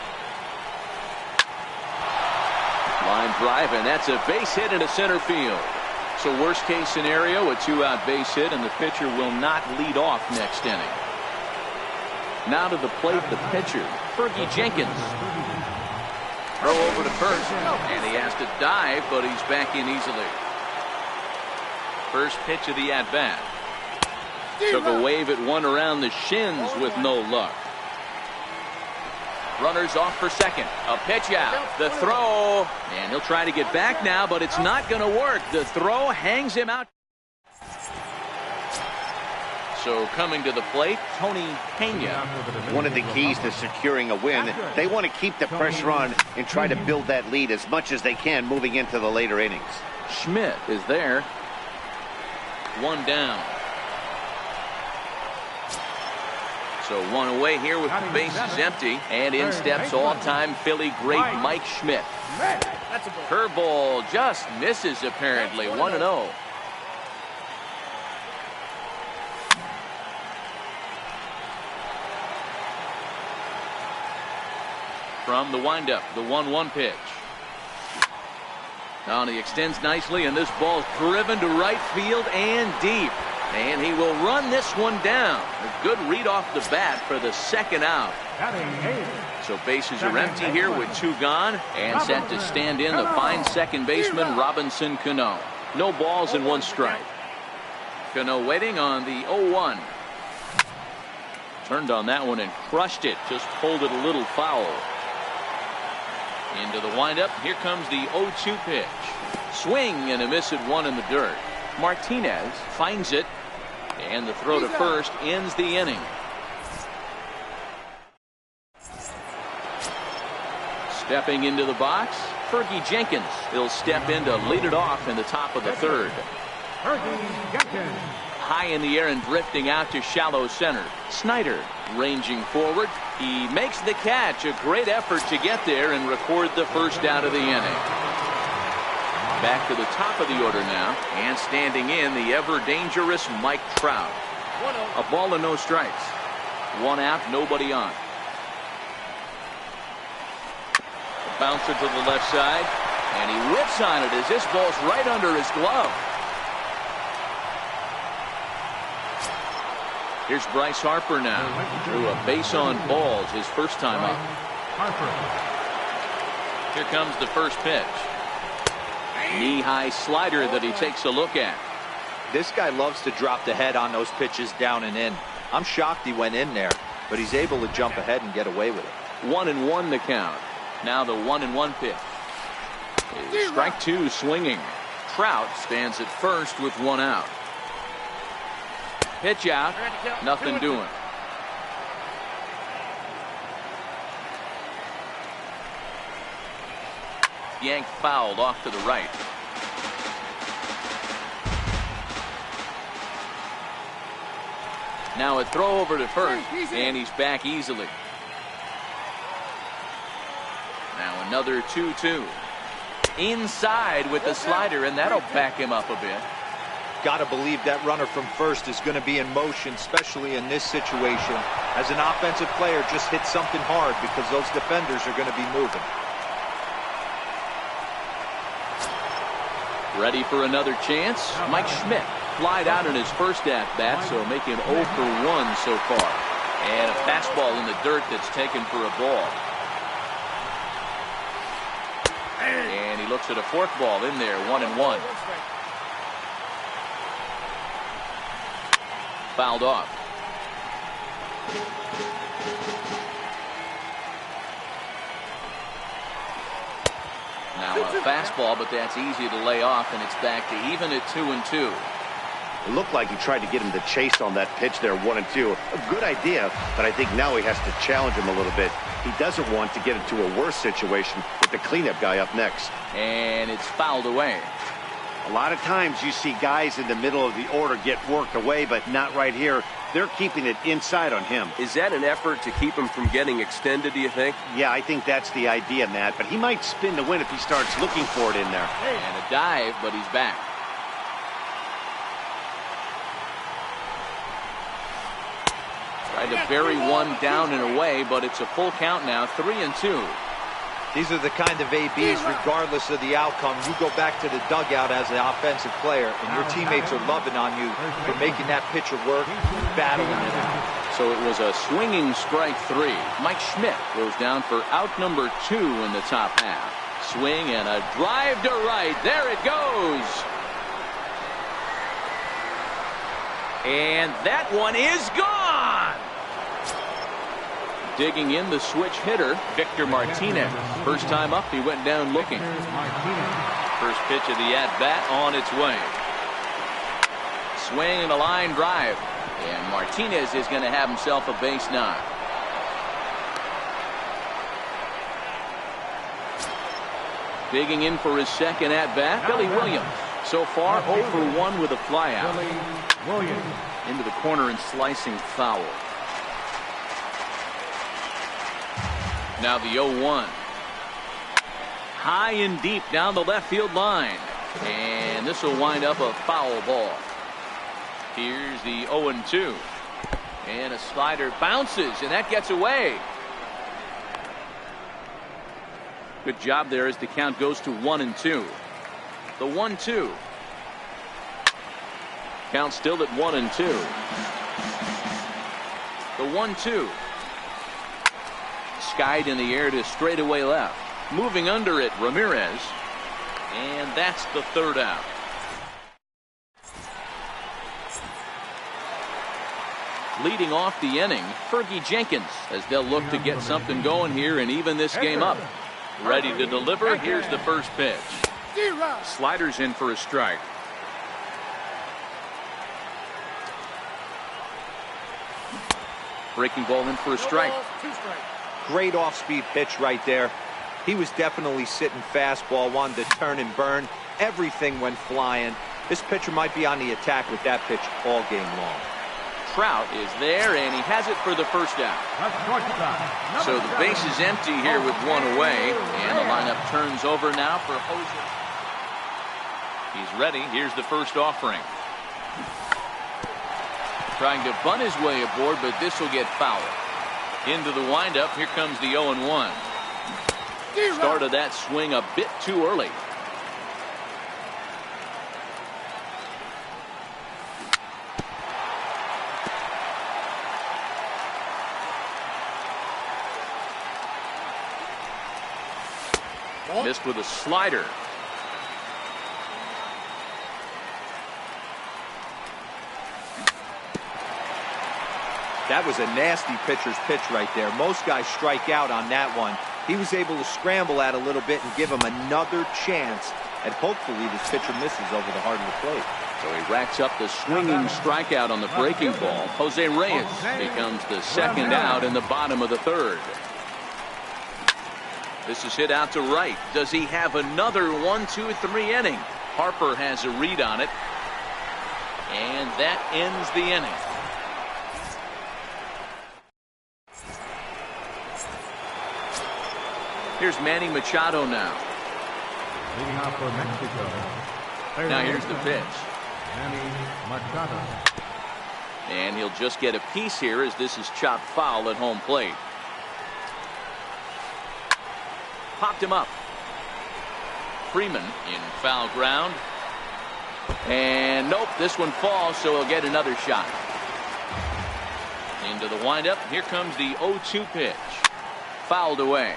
Line drive, and that's a base hit into center field. So worst case scenario, a 2-out base hit, and the pitcher will not lead off next inning. Now to the plate, the pitcher, Fergie Jenkins. Throw over to first, and he has to dive, but he's back in easily. First pitch of the at-bat. Took a wave at one around the shins with no luck. Runners off for second. A pitch out. The throw. And he'll try to get back now, but it's not going to work. The throw hangs him out. So coming to the plate, Tony Pena. One of the keys to securing a win, they want to keep the pressure on and try to build that lead as much as they can moving into the later innings. Schmidt is there. 1 down. So 1 away here with the bases empty. And in steps all-time Philly great Mike Schmidt. Curveball just misses apparently. 1-0. From the windup, the 1-1 pitch. Now he extends nicely, and this ball's driven to right field and deep. And he will run this one down. A good read off the bat for the second out. So bases are empty here with 2 gone. And set to stand in the fine second baseman, Robinson Cano. No balls and 1 strike. Cano waiting on the 0-1. Turned on that one and crushed it. Just pulled it a little foul. Into the windup. Here comes the 0-2 pitch. Swing and a miss at 1 in the dirt. Martinez finds it. And the throw to first ends the inning. Stepping into the box, Fergie Jenkins. He'll step in to lead it off in the top of the third. Fergie Jenkins. High in the air and drifting out to shallow center. Snyder ranging forward. He makes the catch. A great effort to get there and record the first out of the inning. Back to the top of the order now. And standing in, the ever-dangerous Mike Trout. A ball and no strikes. One out, nobody on. Bouncer to the left side. And he whips on it as this ball's right under his glove. Here's Bryce Harper now. Threw a base on balls his first time up. Here comes the first pitch. Knee-high slider that he takes a look at. This guy loves to drop the head on those pitches down and in. I'm shocked he went in there, but he's able to jump ahead and get away with it. 1-1 the count. Now the 1-1 pitch. Strike two swinging. Trout stands at first with one out. Pitch out. Nothing doing. Yanked fouled off to the right. Now a throw over to first, and he's back easily. Now another 2-2. Inside with the slider, and that'll back him up a bit. Got to believe that runner from first is going to be in motion, especially in this situation. As an offensive player, just hit something hard because those defenders are going to be moving. Ready for another chance? Mike Schmidt flied out in his first at-bat, so making 0 for 1 so far. And a fastball in the dirt that's taken for a ball. And he looks at a fourth ball in there, 1-1. Fouled off. Now a fastball, but that's easy to lay off, and it's back to even at 2-2. It looked like he tried to get him to chase on that pitch there, 1-2. A good idea, but I think now he has to challenge him a little bit. He doesn't want to get into a worse situation with the cleanup guy up next. And it's fouled away. A lot of times you see guys in the middle of the order get worked away, but not right here. They're keeping it inside on him. Is that an effort to keep him from getting extended, do you think? Yeah, I think that's the idea, Matt, but he might spin to win if he starts looking for it in there. And a dive, but he's back. Tried to bury one down and away, but it's a full count now, 3-2. These are the kind of ABs, regardless of the outcome. You go back to the dugout as an offensive player, and your teammates are loving on you for making that pitcher work, battling it out. So it was a swinging strike 3. Mike Schmidt goes down for out number 2 in the top half. Swing and a drive to right. There it goes. And that one is gone. Digging in the switch hitter, Victor Martinez. First time up, he went down looking. First pitch of the at-bat on its way. Swing and a line drive. And Martinez is going to have himself a base knock. Digging in for his second at-bat, Billy Williams. So far, 0 for 1 with a flyout. Into the corner and slicing foul. Now the 0-1. High and deep down the left field line. And this will wind up a foul ball. Here's the 0-2. And a slider bounces, and that gets away. Good job there as the count goes to 1-2. The 1-2. Count still at 1-2. The 1-2. Skied in the air to straightaway left. Moving under it, Ramirez. And that's the third out. Leading off the inning, Fergie Jenkins, as they'll look to get something going here and even this game up. Ready to deliver. Here's the first pitch. Sliders in for a strike. Breaking ball in for a strike. Great off-speed pitch right there. He was definitely sitting fastball, wanted to turn and burn. Everything went flying. This pitcher might be on the attack with that pitch all game long. Trout is there, and he has it for the first out. So the base is empty here with one away, and the lineup turns over now for Jose. He's ready. Here's the first offering. Trying to bunt his way aboard, but this will get foul. Into the windup. Here comes the 0-1. Started that swing a bit too early. Missed with a slider. That was a nasty pitcher's pitch right there. Most guys strike out on that one. He was able to scramble at a little bit and give him another chance. And hopefully this pitcher misses over the heart of the plate. So he racks up the swinging strikeout on the breaking ball. Jose Reyes becomes the second out in the bottom of the third. This is hit out to right. Does he have another 1, 2, 3 inning? Harper has a read on it. And that ends the inning. Here's Manny Machado now. Leading off for Mexico. Now here's the pitch. Manny Machado. And he'll just get a piece here as this is chopped foul at home plate. Popped him up. Freeman in foul ground. And nope, this one falls, so he'll get another shot. Into the windup. Here comes the 0-2 pitch. Fouled away.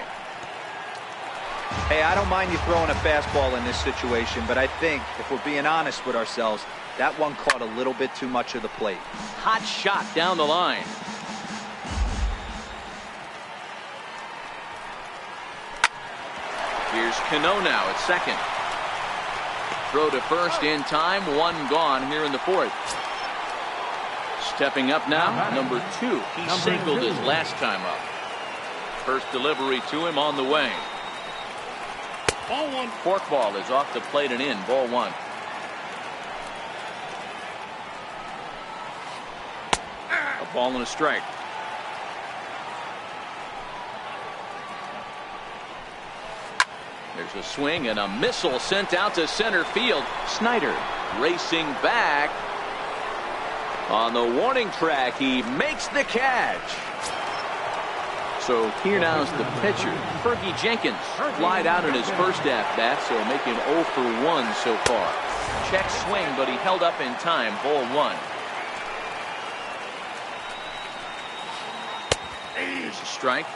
Hey, I don't mind you throwing a fastball in this situation, but I think if we're being honest with ourselves, that one caught a little bit too much of the plate. Hot shot down the line. Here's Cano now at second. Throw to first in time. One gone here in the fourth. Stepping up now, number 2. He singled his last time up. First delivery to him on the way. Ball one. Forkball is off the plate and in. Ball 1. A ball and a strike. There's a swing and a missile sent out to center field. Snyder racing back. On the warning track, he makes the catch. So here now is the pitcher, Fergie Jenkins. Flied out in his first at-bat, so making 0 for 1 so far. Check swing, but he held up in time. Ball 1. Here's a strike.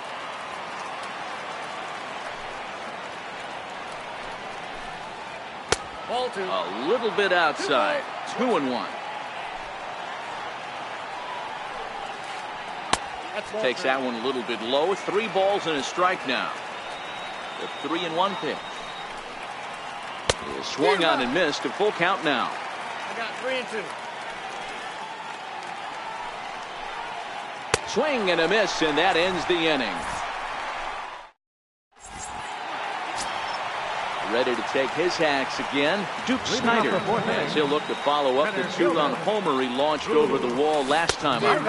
Ball 2. A little bit outside. 2-1. Takes that one a little bit low. 3 balls and a strike now. The 3-1 pitch. He swung on and missed. A full count now. I got 3-2. Swing and a miss, and that ends the inning. Ready to take his hacks again. Duke Snyder, as he'll look to follow up the 2-run homer he launched over the wall last time out.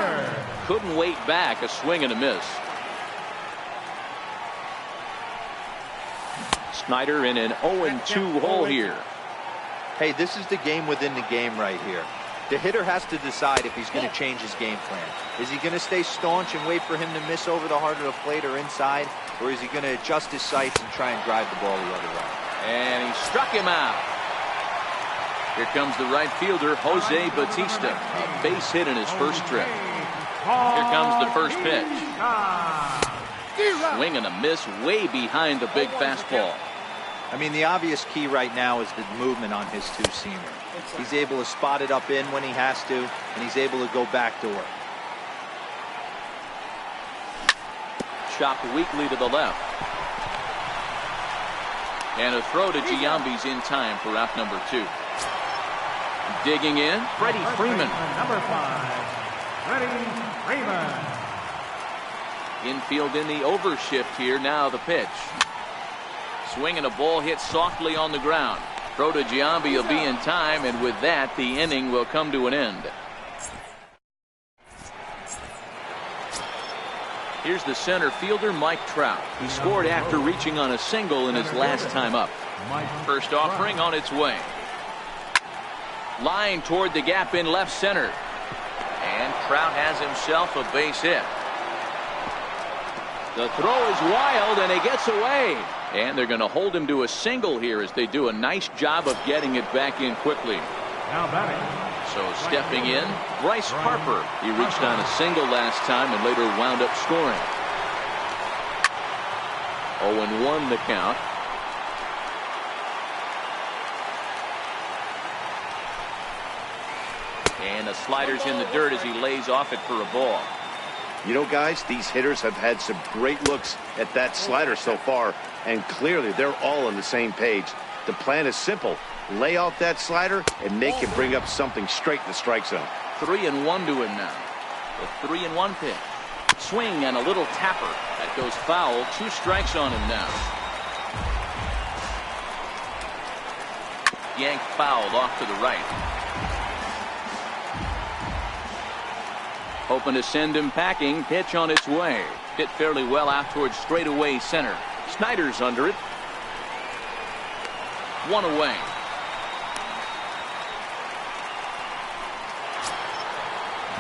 Couldn't wait back. A swing and a miss. Snyder in an 0-2 hole here. Hey, this is the game within the game right here. The hitter has to decide if he's going to change his game plan. Is he going to stay staunch and wait for him to miss over the heart of the plate or inside? Or is he going to adjust his sights and try and drive the ball the other way? And he struck him out. Here comes the right fielder, Jose Bautista. A base hit in his first trip. Here comes the first pitch. Swing and a miss way behind the big fastball. I mean, the obvious key right now is the movement on his two-seamer. He's able to spot it up in when he has to, and he's able to go backdoor. Chopped weakly to the left. And a throw to Giambi's in time for out number 2. Digging in, Freddie Freeman. Number 5, Freddie Freeman. Infield in the overshift here. Now the pitch. Swinging a ball hit softly on the ground. Throw to Giambi will be in time, and with that, the inning will come to an end. Here's the center fielder, Mike Trout. He scored after reaching on a single in his last time up. First offering on its way. Line toward the gap in left center. And Trout has himself a base hit. The throw is wild, and he gets away. And they're going to hold him to a single here as they do a nice job of getting it back in quickly. Now batting. So stepping in, Bryce Harper. He reached on a single last time and later wound up scoring. 0-1 the count. And the slider's in the dirt as he lays off it for a ball. You know, guys, these hitters have had some great looks at that slider so far, and clearly they're all on the same page. The plan is simple. Lay off that slider and make him bring up something straight in the strike zone. 3-1 to him now. The 3-1 pitch. Swing and a little tapper. That goes foul. 2 strikes on him now. Yanked fouled off to the right. Hoping to send him packing. Pitch on its way. Hit fairly well out towards straightaway center. Snyder's under it. 1 away.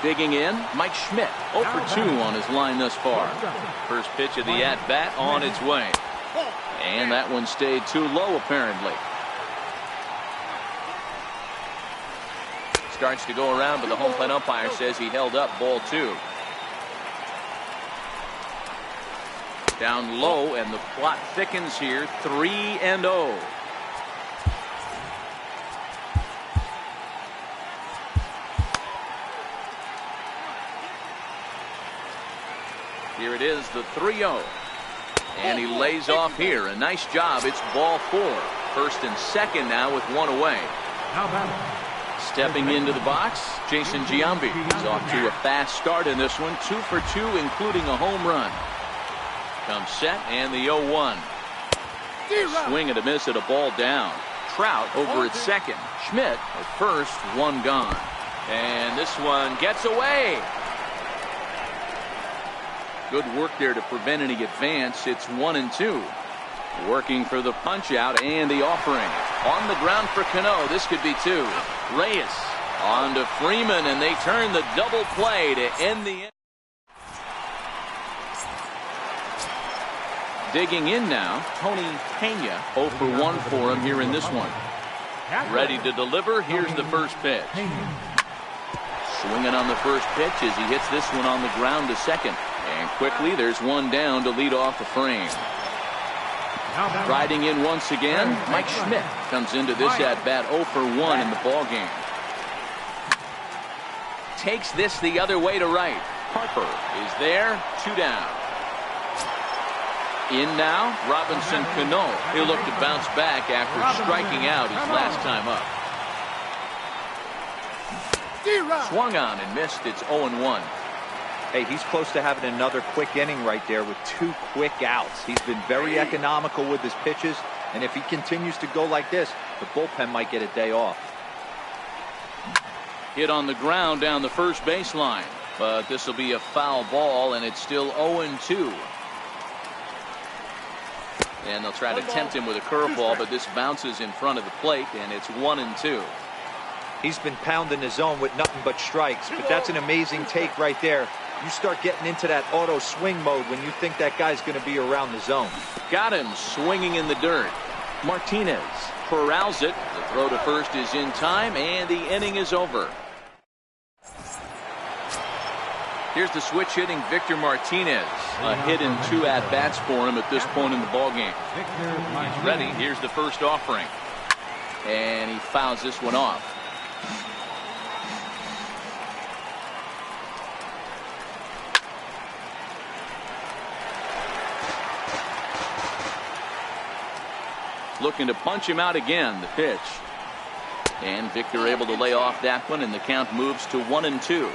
Digging in, Mike Schmidt. 0 for 2 on his line thus far. First pitch of the at-bat on its way. And that one stayed too low apparently. Starts to go around, but the home plate umpire says he held up ball 2. Down low, and the plot thickens here. 3-0. Here it is, the 3-0. And he lays off here. A nice job. It's ball 4. First and second now with 1 away. Now batting. Stepping into the box, Jason Giambi. He's off to a fast start in this one. 2 for 2, including a home run. Comes set, and the 0-1. Swing and a miss at a ball down. Trout over at second. Schmidt at first, 1 gone. And this one gets away. Good work there to prevent any advance. It's 1-2. Working for the punch out and the offering. On the ground for Cano. This could be 2. Reyes on to Freeman, and they turn the double play to end the inning. Digging in now, Tony Pena. 0 for 1 for him here in this one. Ready to deliver. Here's the first pitch. Swinging on the first pitch as he hits this one on the ground to second. And quickly there's one down to lead off the frame. Riding in once again, Mike Schmidt comes into this at-bat 0 for 1 in the ballgame. Takes this the other way to right. Harper is there, 2 down. In now, Robinson Cano. He'll look to bounce back after striking out his last time up. Swung on and missed. It's 0-1. Hey, he's close to having another quick inning right there with 2 quick outs. He's been very economical with his pitches, and if he continues to go like this, the bullpen might get a day off. Hit on the ground down the first baseline, but this will be a foul ball, and it's still 0-2. And they'll try to tempt him with a curveball, but this bounces in front of the plate, and it's 1-2. He's been pounding the zone with nothing but strikes, but that's an amazing take right there. You start getting into that auto swing mode when you think that guy's going to be around the zone. Got him swinging in the dirt. Martinez corrals it. The throw to first is in time, and the inning is over. Here's the switch hitting Victor Martinez. A hit in 2 at-bats for him at this point in the ballgame. He's ready. Here's the first offering. And he fouls this one off. Looking to punch him out again, the pitch. And Victor able to lay off that one, and the count moves to 1-2.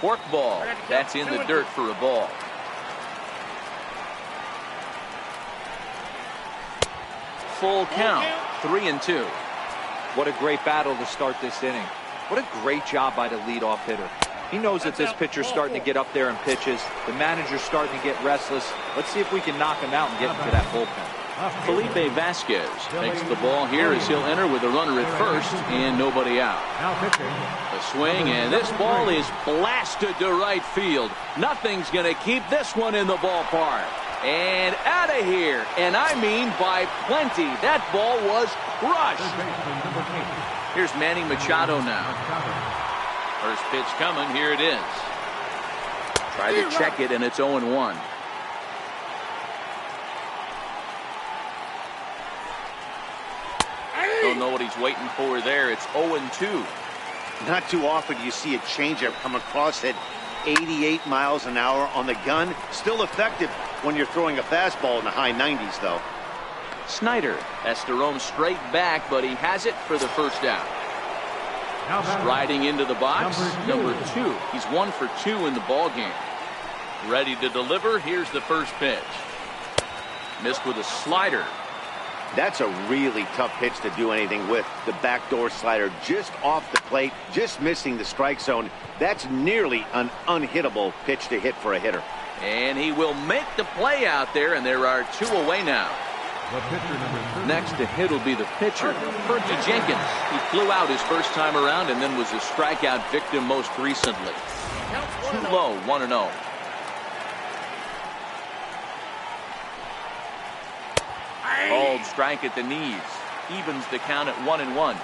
Pork ball. That's in the dirt for a ball. Full count. 3-2. What a great battle to start this inning. What a great job by the leadoff hitter. He knows that this pitcher's starting to get up there in pitches. The manager's starting to get restless. Let's see if we can knock him out and get into that bullpen. Felipe Vasquez takes the ball here as he'll enter with a runner at first and nobody out. A swing, and this ball is blasted to right field. Nothing's going to keep this one in the ballpark. And out of here, and I mean by plenty. That ball was crushed. Here's Manny Machado now. First pitch coming, here it is. Try to check it, and it's 0-1. Don't know what he's waiting for there. It's 0-2. Not too often you see a changeup come across at 88 miles an hour on the gun. Still effective when you're throwing a fastball in the high 90s, though. Snyder has to roam straight back, but he has it for the first out. Striding into the box, number 2. He's 1 for 2 in the ball game. Ready to deliver. Here's the first pitch. Missed with a slider. That's a really tough pitch to do anything with. The backdoor slider just off the plate, just missing the strike zone. That's nearly an unhittable pitch to hit for a hitter. And he will make the play out there, and there are 2 away now. Next to hit will be the pitcher, Fergie Jenkins. He flew out his first time around and then was a strikeout victim most recently. Too low, 1-0. Called strike at the knees. Evens the count at 1-1.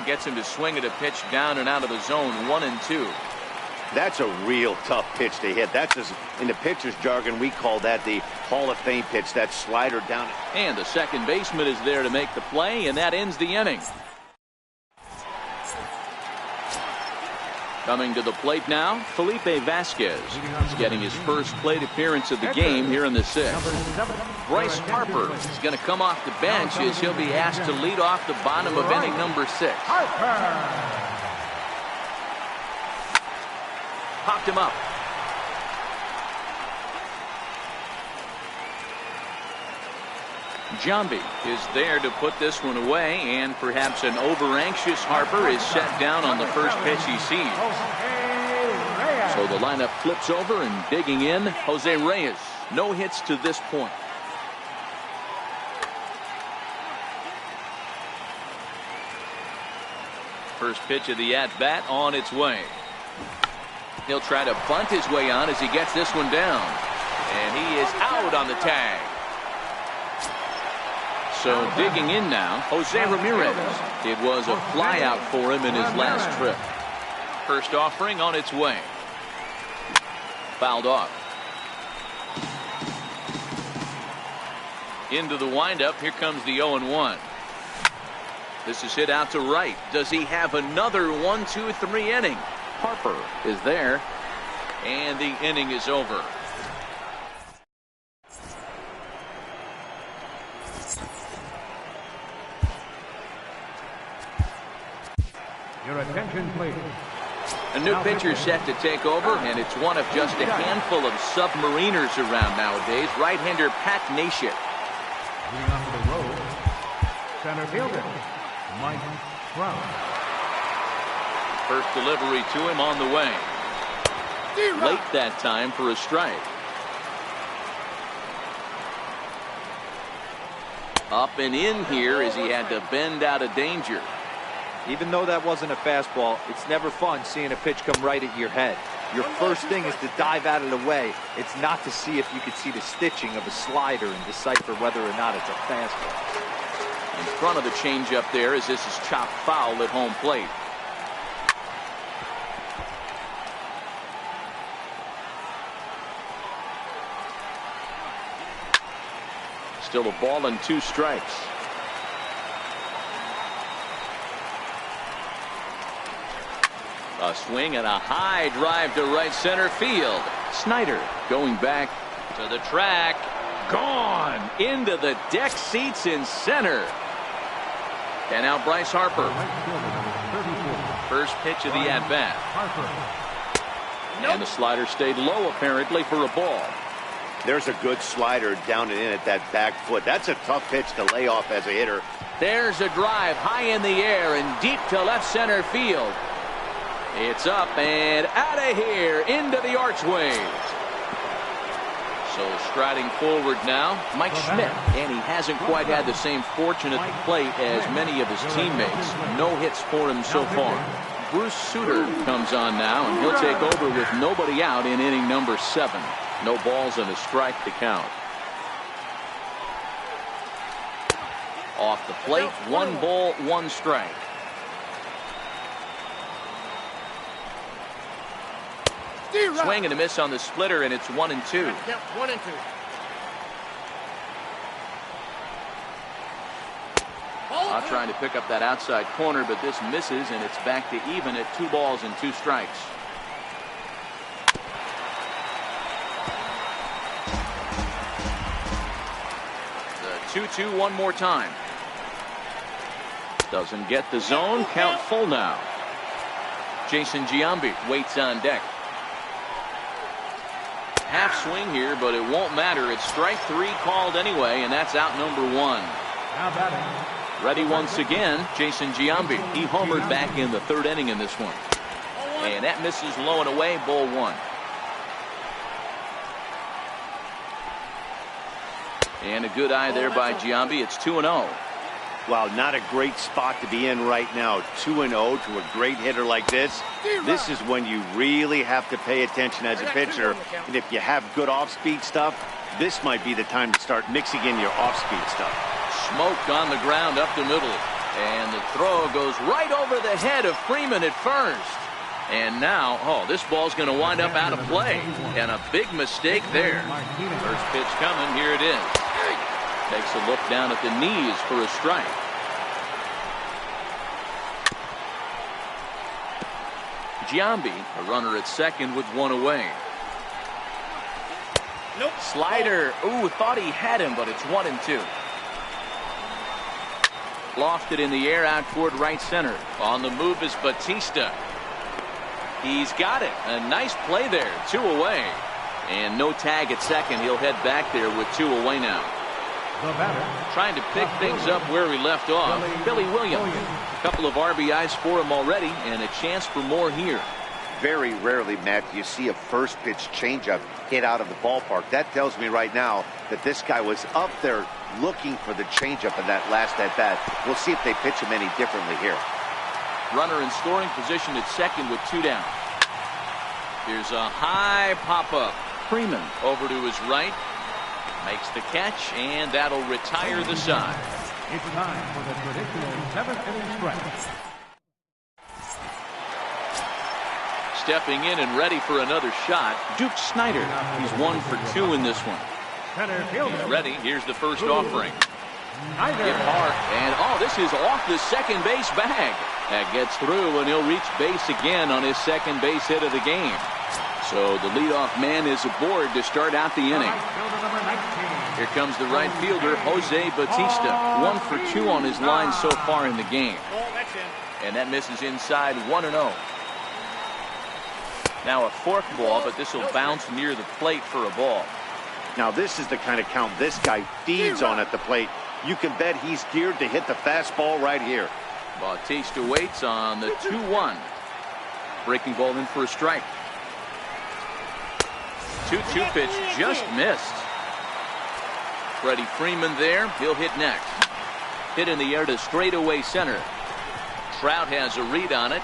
Gets him to swing at a pitch down and out of the zone, 1-2. That's a real tough pitch to hit. That's in the pitcher's jargon, we call that the Hall of Fame pitch, that slider down. And the second baseman is there to make the play, and that ends the inning. Coming to the plate now, Felipe Vasquez. He's getting his first plate appearance of the game here in the 6th. Bryce Harper is going to come off the bench as he'll be asked to lead off the bottom of inning number 6. Popped him up. Jambi is there to put this one away, and perhaps an over-anxious Harper is set down on the first pitch he sees. So the lineup flips over, and digging in, Jose Reyes. No hits to this point. First pitch of the at-bat on its way. He'll try to bunt his way on as he gets this one down. And he is out on the tag. So digging in now, Jose Ramirez. It was a flyout for him in his last trip. First offering on its way. Fouled off. Into the windup. Here comes the 0-1. This is hit out to right. Does he have another 1-2-3 inning? Harper is there, and the inning is over. Your attention, please. A new pitcher set to take over, and it's one of just a handful of submariners around nowadays. Right-hander Pat Nashik. Moving on to the road, center fielder, Mike Brown. First delivery to him on the way. Late that time for a strike. Up and in here as he had to bend out of danger. Even though that wasn't a fastball, it's never fun seeing a pitch come right at your head. Your first thing is to dive out of the way. It's not to see if you can see the stitching of a slider and decipher whether or not it's a fastball. In front of the changeup there as this is chopped foul at home plate. Still a ball and 2 strikes. A swing and a high drive to right center field. Snyder going back to the track. Gone into the deck seats in center. And now Bryce Harper. First pitch of the at-bat. Harper. And the slider stayed low, apparently, for a ball. There's a good slider down and in at that back foot. That's a tough pitch to lay off as a hitter. There's a drive high in the air and deep to left center field. It's up and out of here into the archways. So striding forward now, Mike Schmidt, and he hasn't quite had the same fortune at the plate as many of his teammates. No hits for him so far. Bruce Sutter comes on now, and he'll take over with nobody out in inning number 7. No balls and a strike to count. Off the plate, 1 ball, 1 strike. Swing and a miss on the splitter, and it's 1-2. Yep, 1-2. Not trying to pick up that outside corner, but this misses, and it's back to even at 2 balls and 2 strikes. The 2-2 one more time. Doesn't get the zone. Count full now. Jason Giambi waits on deck. Half swing here, but it won't matter. It's strike 3 called anyway, and that's out number 1. Now batting. Ready once again, Jason Giambi. He homered back in the 3rd inning in this one. And that misses low and away, ball 1. And a good eye there by Giambi. It's 2-0. Wow, not a great spot to be in right now. 2-0 to a great hitter like this. This is when you really have to pay attention as a pitcher. And if you have good off-speed stuff, this might be the time to start mixing in your off-speed stuff. Smoke on the ground up the middle. And the throw goes right over the head of Freeman at first. And now, this ball's going to wind up out of play. And a big mistake there. First pitch coming. Here it is. Takes a look down at the knees for a strike. Giambi, a runner at second with 1 away. Nope. Slider. Ooh, thought he had him, but it's 1-2. Lofted in the air out toward right center. On the move is Batista. He's got it. A nice play there. 2 away. And no tag at second. He'll head back there with 2 away now. Trying to pick things up where we left off. Billy Williams. A couple of RBIs for him already, and a chance for more here. Very rarely, Matt, do you see a first pitch changeup hit out of the ballpark. That tells me right now that this guy was up there looking for the changeup in that last at bat. We'll see if they pitch him any differently here. Runner in scoring position at second with 2 down. Here's a high pop-up. Freeman over to his right. Makes the catch, and that'll retire the side. It's time for the traditional 7th inning stretch. Stepping in and ready for another shot, Duke Snider. He's 1 for 2 in this one. Center fielder. He's ready. Here's the first offering. Snyder. Hit hard, and this is off the second base bag. That gets through, and he'll reach base again on his second base hit of the game. So the leadoff man is aboard to start out the inning. Here comes the right fielder, Jose Batista. 1 for 2 on his line so far in the game. And that misses inside 1-0. Now a fork ball, but this will bounce near the plate for a ball. Now this is the kind of count this guy feeds on at the plate. You can bet he's geared to hit the fastball right here. Bautista waits on the 2-1. Breaking ball in for a strike. 2-2 pitch just missed. Freddie Freeman there. He'll hit next. Hit in the air to straightaway center. Trout has a read on it.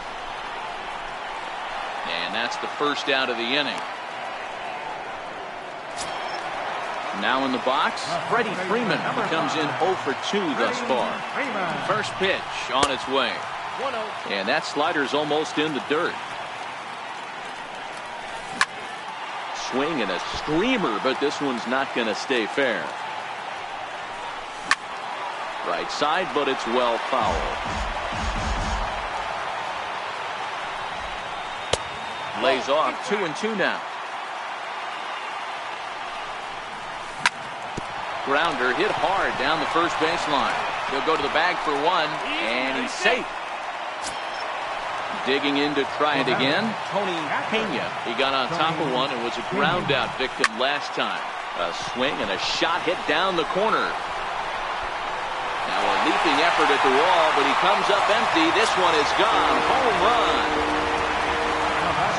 And that's the first out of the inning. Now in the box, Freddie Freeman. He comes in 0 for 2 thus far. First pitch on its way. And that slider's almost in the dirt. Swing and a screamer, but this one's not going to stay fair. Right side, but it's well fouled. Lays off 2-2 now. Grounder hit hard down the first baseline. He'll go to the bag for 1, and he's safe. Digging in to try it again, Tony Pena. He got on top of one and was a ground out victim last time. A swing and a shot hit down the corner. Now a leaping effort at the wall, but he comes up empty. This one is gone. Home run.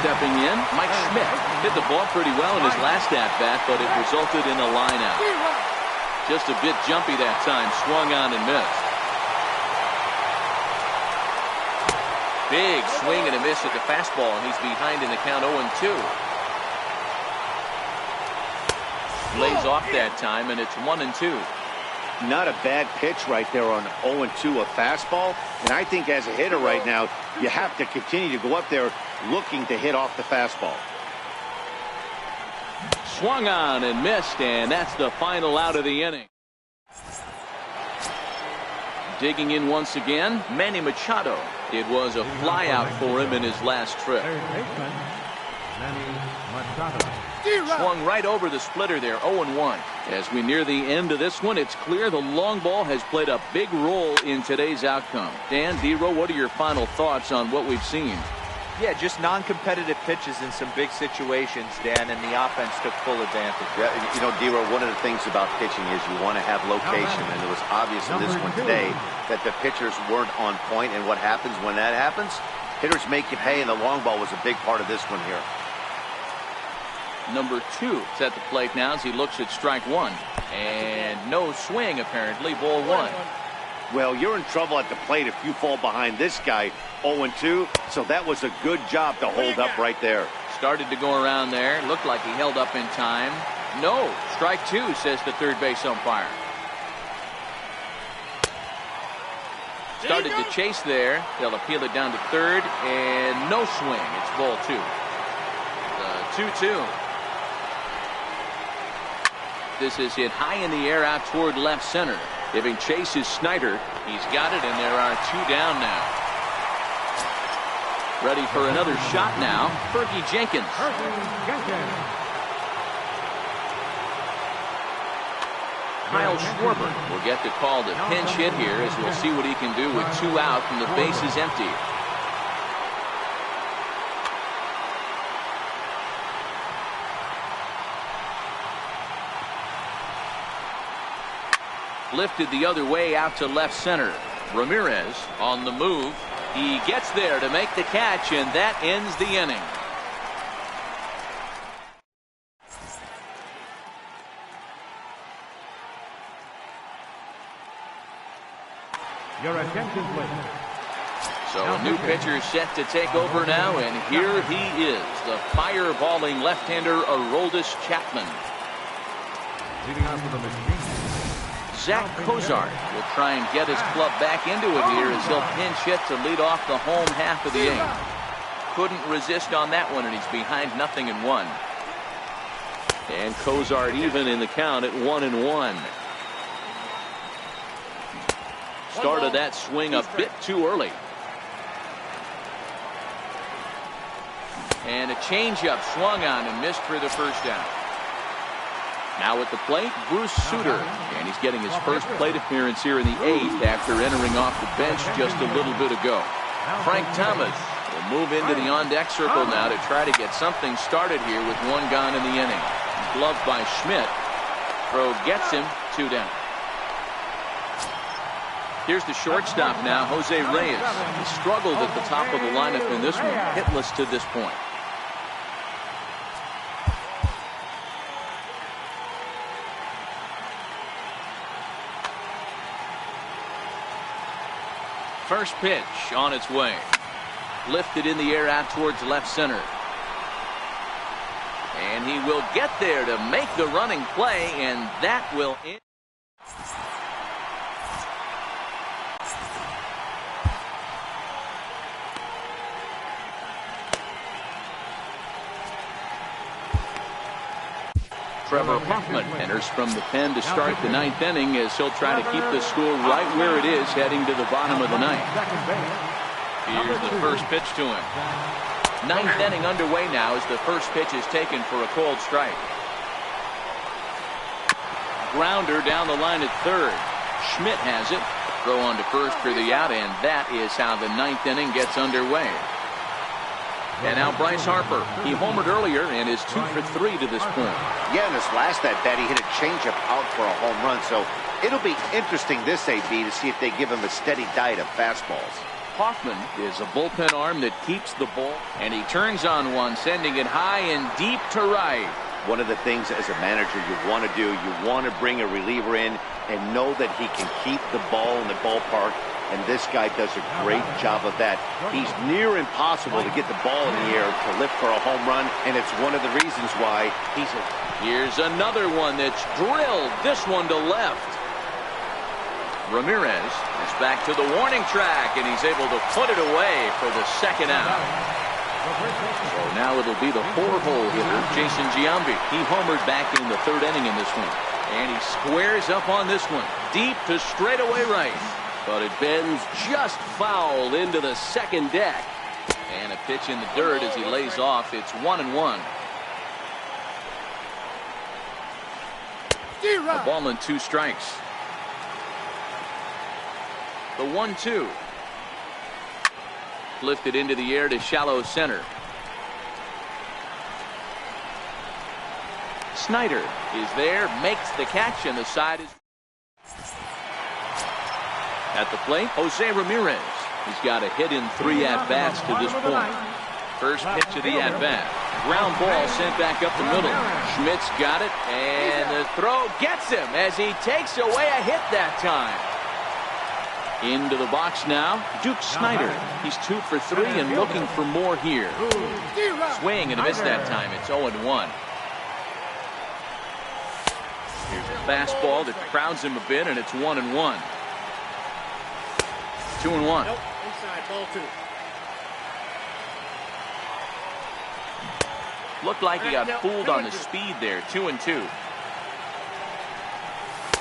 Stepping in, Mike Schmidt hit the ball pretty well in his last at-bat, but it resulted in a line-out. Just a bit jumpy that time, swung on and missed. Big swing and a miss at the fastball, and he's behind in the count 0-2. Lays off that time, and it's 1-2. Not a bad pitch right there on 0-2, a fastball. And I think as a hitter right now, you have to continue to go up there looking to hit off the fastball. Swung on and missed, and that's the final out of the inning. Digging in once again, Manny Machado. It was a flyout for him in his last trip. Swung right over the splitter there, 0-1. As we near the end of this one, it's clear the long ball has played a big role in today's outcome. Dan, D-Row, what are your final thoughts on what we've seen? Yeah, just non-competitive pitches in some big situations, Dan, and the offense took full advantage. Yeah, you know, D-Row, one of the things about pitching is you want to have location, and it was obvious in this one today that the pitchers weren't on point, and what happens when that happens? Hitters make you pay, and the long ball was a big part of this one here. Number 2 is at the plate now as he looks at strike 1. And no swing, apparently, ball 1. Well, you're in trouble at the plate if you fall behind this guy 0-2, so that was a good job to hold up right there. Started to go around there. Looked like he held up in time. No, strike 2, says the third base umpire. Started to chase there. They'll appeal it down to third, and no swing. It's ball 2. The 2-2. This is hit high in the air out toward left center. Giving chase is Snyder. He's got it, and there are 2 down now. Ready for another shot now, Fergie Jenkins. Kyle Schwarber will get the call to pinch hit here as we'll see what he can do with 2 out and the base is empty. Lifted the other way out to left center. Ramirez on the move. He gets there to make the catch, and that ends the inning. Your attention, please. So a new pitcher set to take over now, and here he is, the fireballing left-hander Aroldis Chapman. Leading on to the machine. Zach Cozart will try and get his club back into it here as he'll pinch hit to lead off the home half of the inning. Couldn't resist on that one, and he's behind 0-1. And Cozart even in the count at 1-1. Started that swing a bit too early. And a changeup swung on and missed for the first down. Now at the plate, Bruce Sutter, and he's getting his first plate appearance here in the 8th after entering off the bench just a little bit ago. Frank Thomas will move into the on-deck circle now to try to get something started here with 1 gone in the inning. Gloved by Schmidt. Throw gets him, 2 down. Here's the shortstop now, Jose Reyes. He struggled at the top of the lineup in this one, hitless to this point. First pitch on its way. Lifted in the air out towards left center. And he will get there to make the running play, and that will end. Trevor Hoffman enters from the pen to start the 9th inning as he'll try to keep the score right where it is heading to the bottom of the 9th. Here's the first pitch to him. 9th inning underway now as the first pitch is taken for a cold strike. Grounder down the line at third. Schmidt has it. Throw on to first for the out, and that is how the 9th inning gets underway. And now Bryce Harper. He homered earlier and is 2 for 3 to this point. Yeah, in his last at-bat, he hit a changeup out for a home run. So it'll be interesting this AB to see if they give him a steady diet of fastballs. Hoffman is a bullpen arm that keeps the ball, and he turns on one, sending it high and deep to right. One of the things as a manager you want to do, you want to bring a reliever in and know that he can keep the ball in the ballpark, and this guy does a great job of that. He's near impossible to get the ball in the air to lift for a home run, and it's one of the reasons why he's a... Here's another one that's drilled, this one to left. Ramirez is back to the warning track, and he's able to put it away for the second out. So now it'll be the 4-hole hitter, Jason Giambi. He homered back in the 3rd inning in this one. And he squares up on this one, deep to straightaway right. But it bends just foul into the second deck. And a pitch in the dirt as he lays off. It's 1-1. A ball and 2 strikes. The 1-2. Lifted into the air to shallow center. Snyder is there, makes the catch, and the side is at the plate. Jose Ramirez. He's got a hit in 3 at-bats to this point. First pitch of the at-bat. Ground ball sent back up the middle. Schmidt's got it, and the throw gets him as he takes away a hit that time. Into the box now, Duke Snyder. He's 2 for 3 and looking for more here. Swing and a miss that time. It's 0-1. Here's a fastball that crowds him a bit, and it's 1-1. 2-1. Nope. Inside, ball 2. Looked like he got fooled on the speed there. 2-2.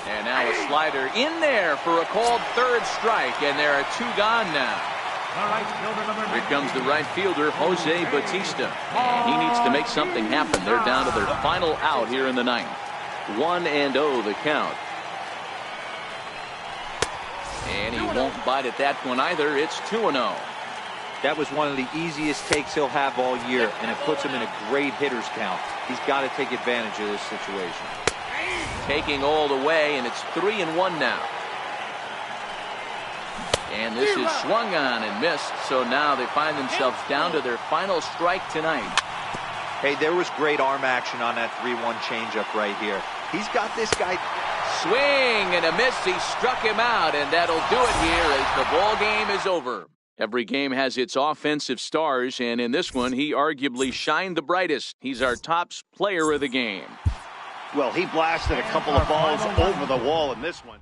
And now a slider in there for a called 3rd strike, and there are 2 gone now. Here comes the right fielder, Jose Bautista. And he needs to make something happen. They're down to their final out here in the 9th. 1-0 the count. And he won't bite at that one either. It's 2-0. That was one of the easiest takes he'll have all year, and it puts him in a great hitter's count. He's got to take advantage of this situation. Taking all the way, and it's 3-1 now. And this is swung on and missed, so now they find themselves down to their final strike tonight. Hey, there was great arm action on that 3-1 changeup right here. He's got this guy. Swing and a miss. He struck him out, and that'll do it here as the ball game is over. Every game has its offensive stars, and in this one, he arguably shined the brightest. He's our top player of the game. Well, he blasted a couple of balls over the wall in this one.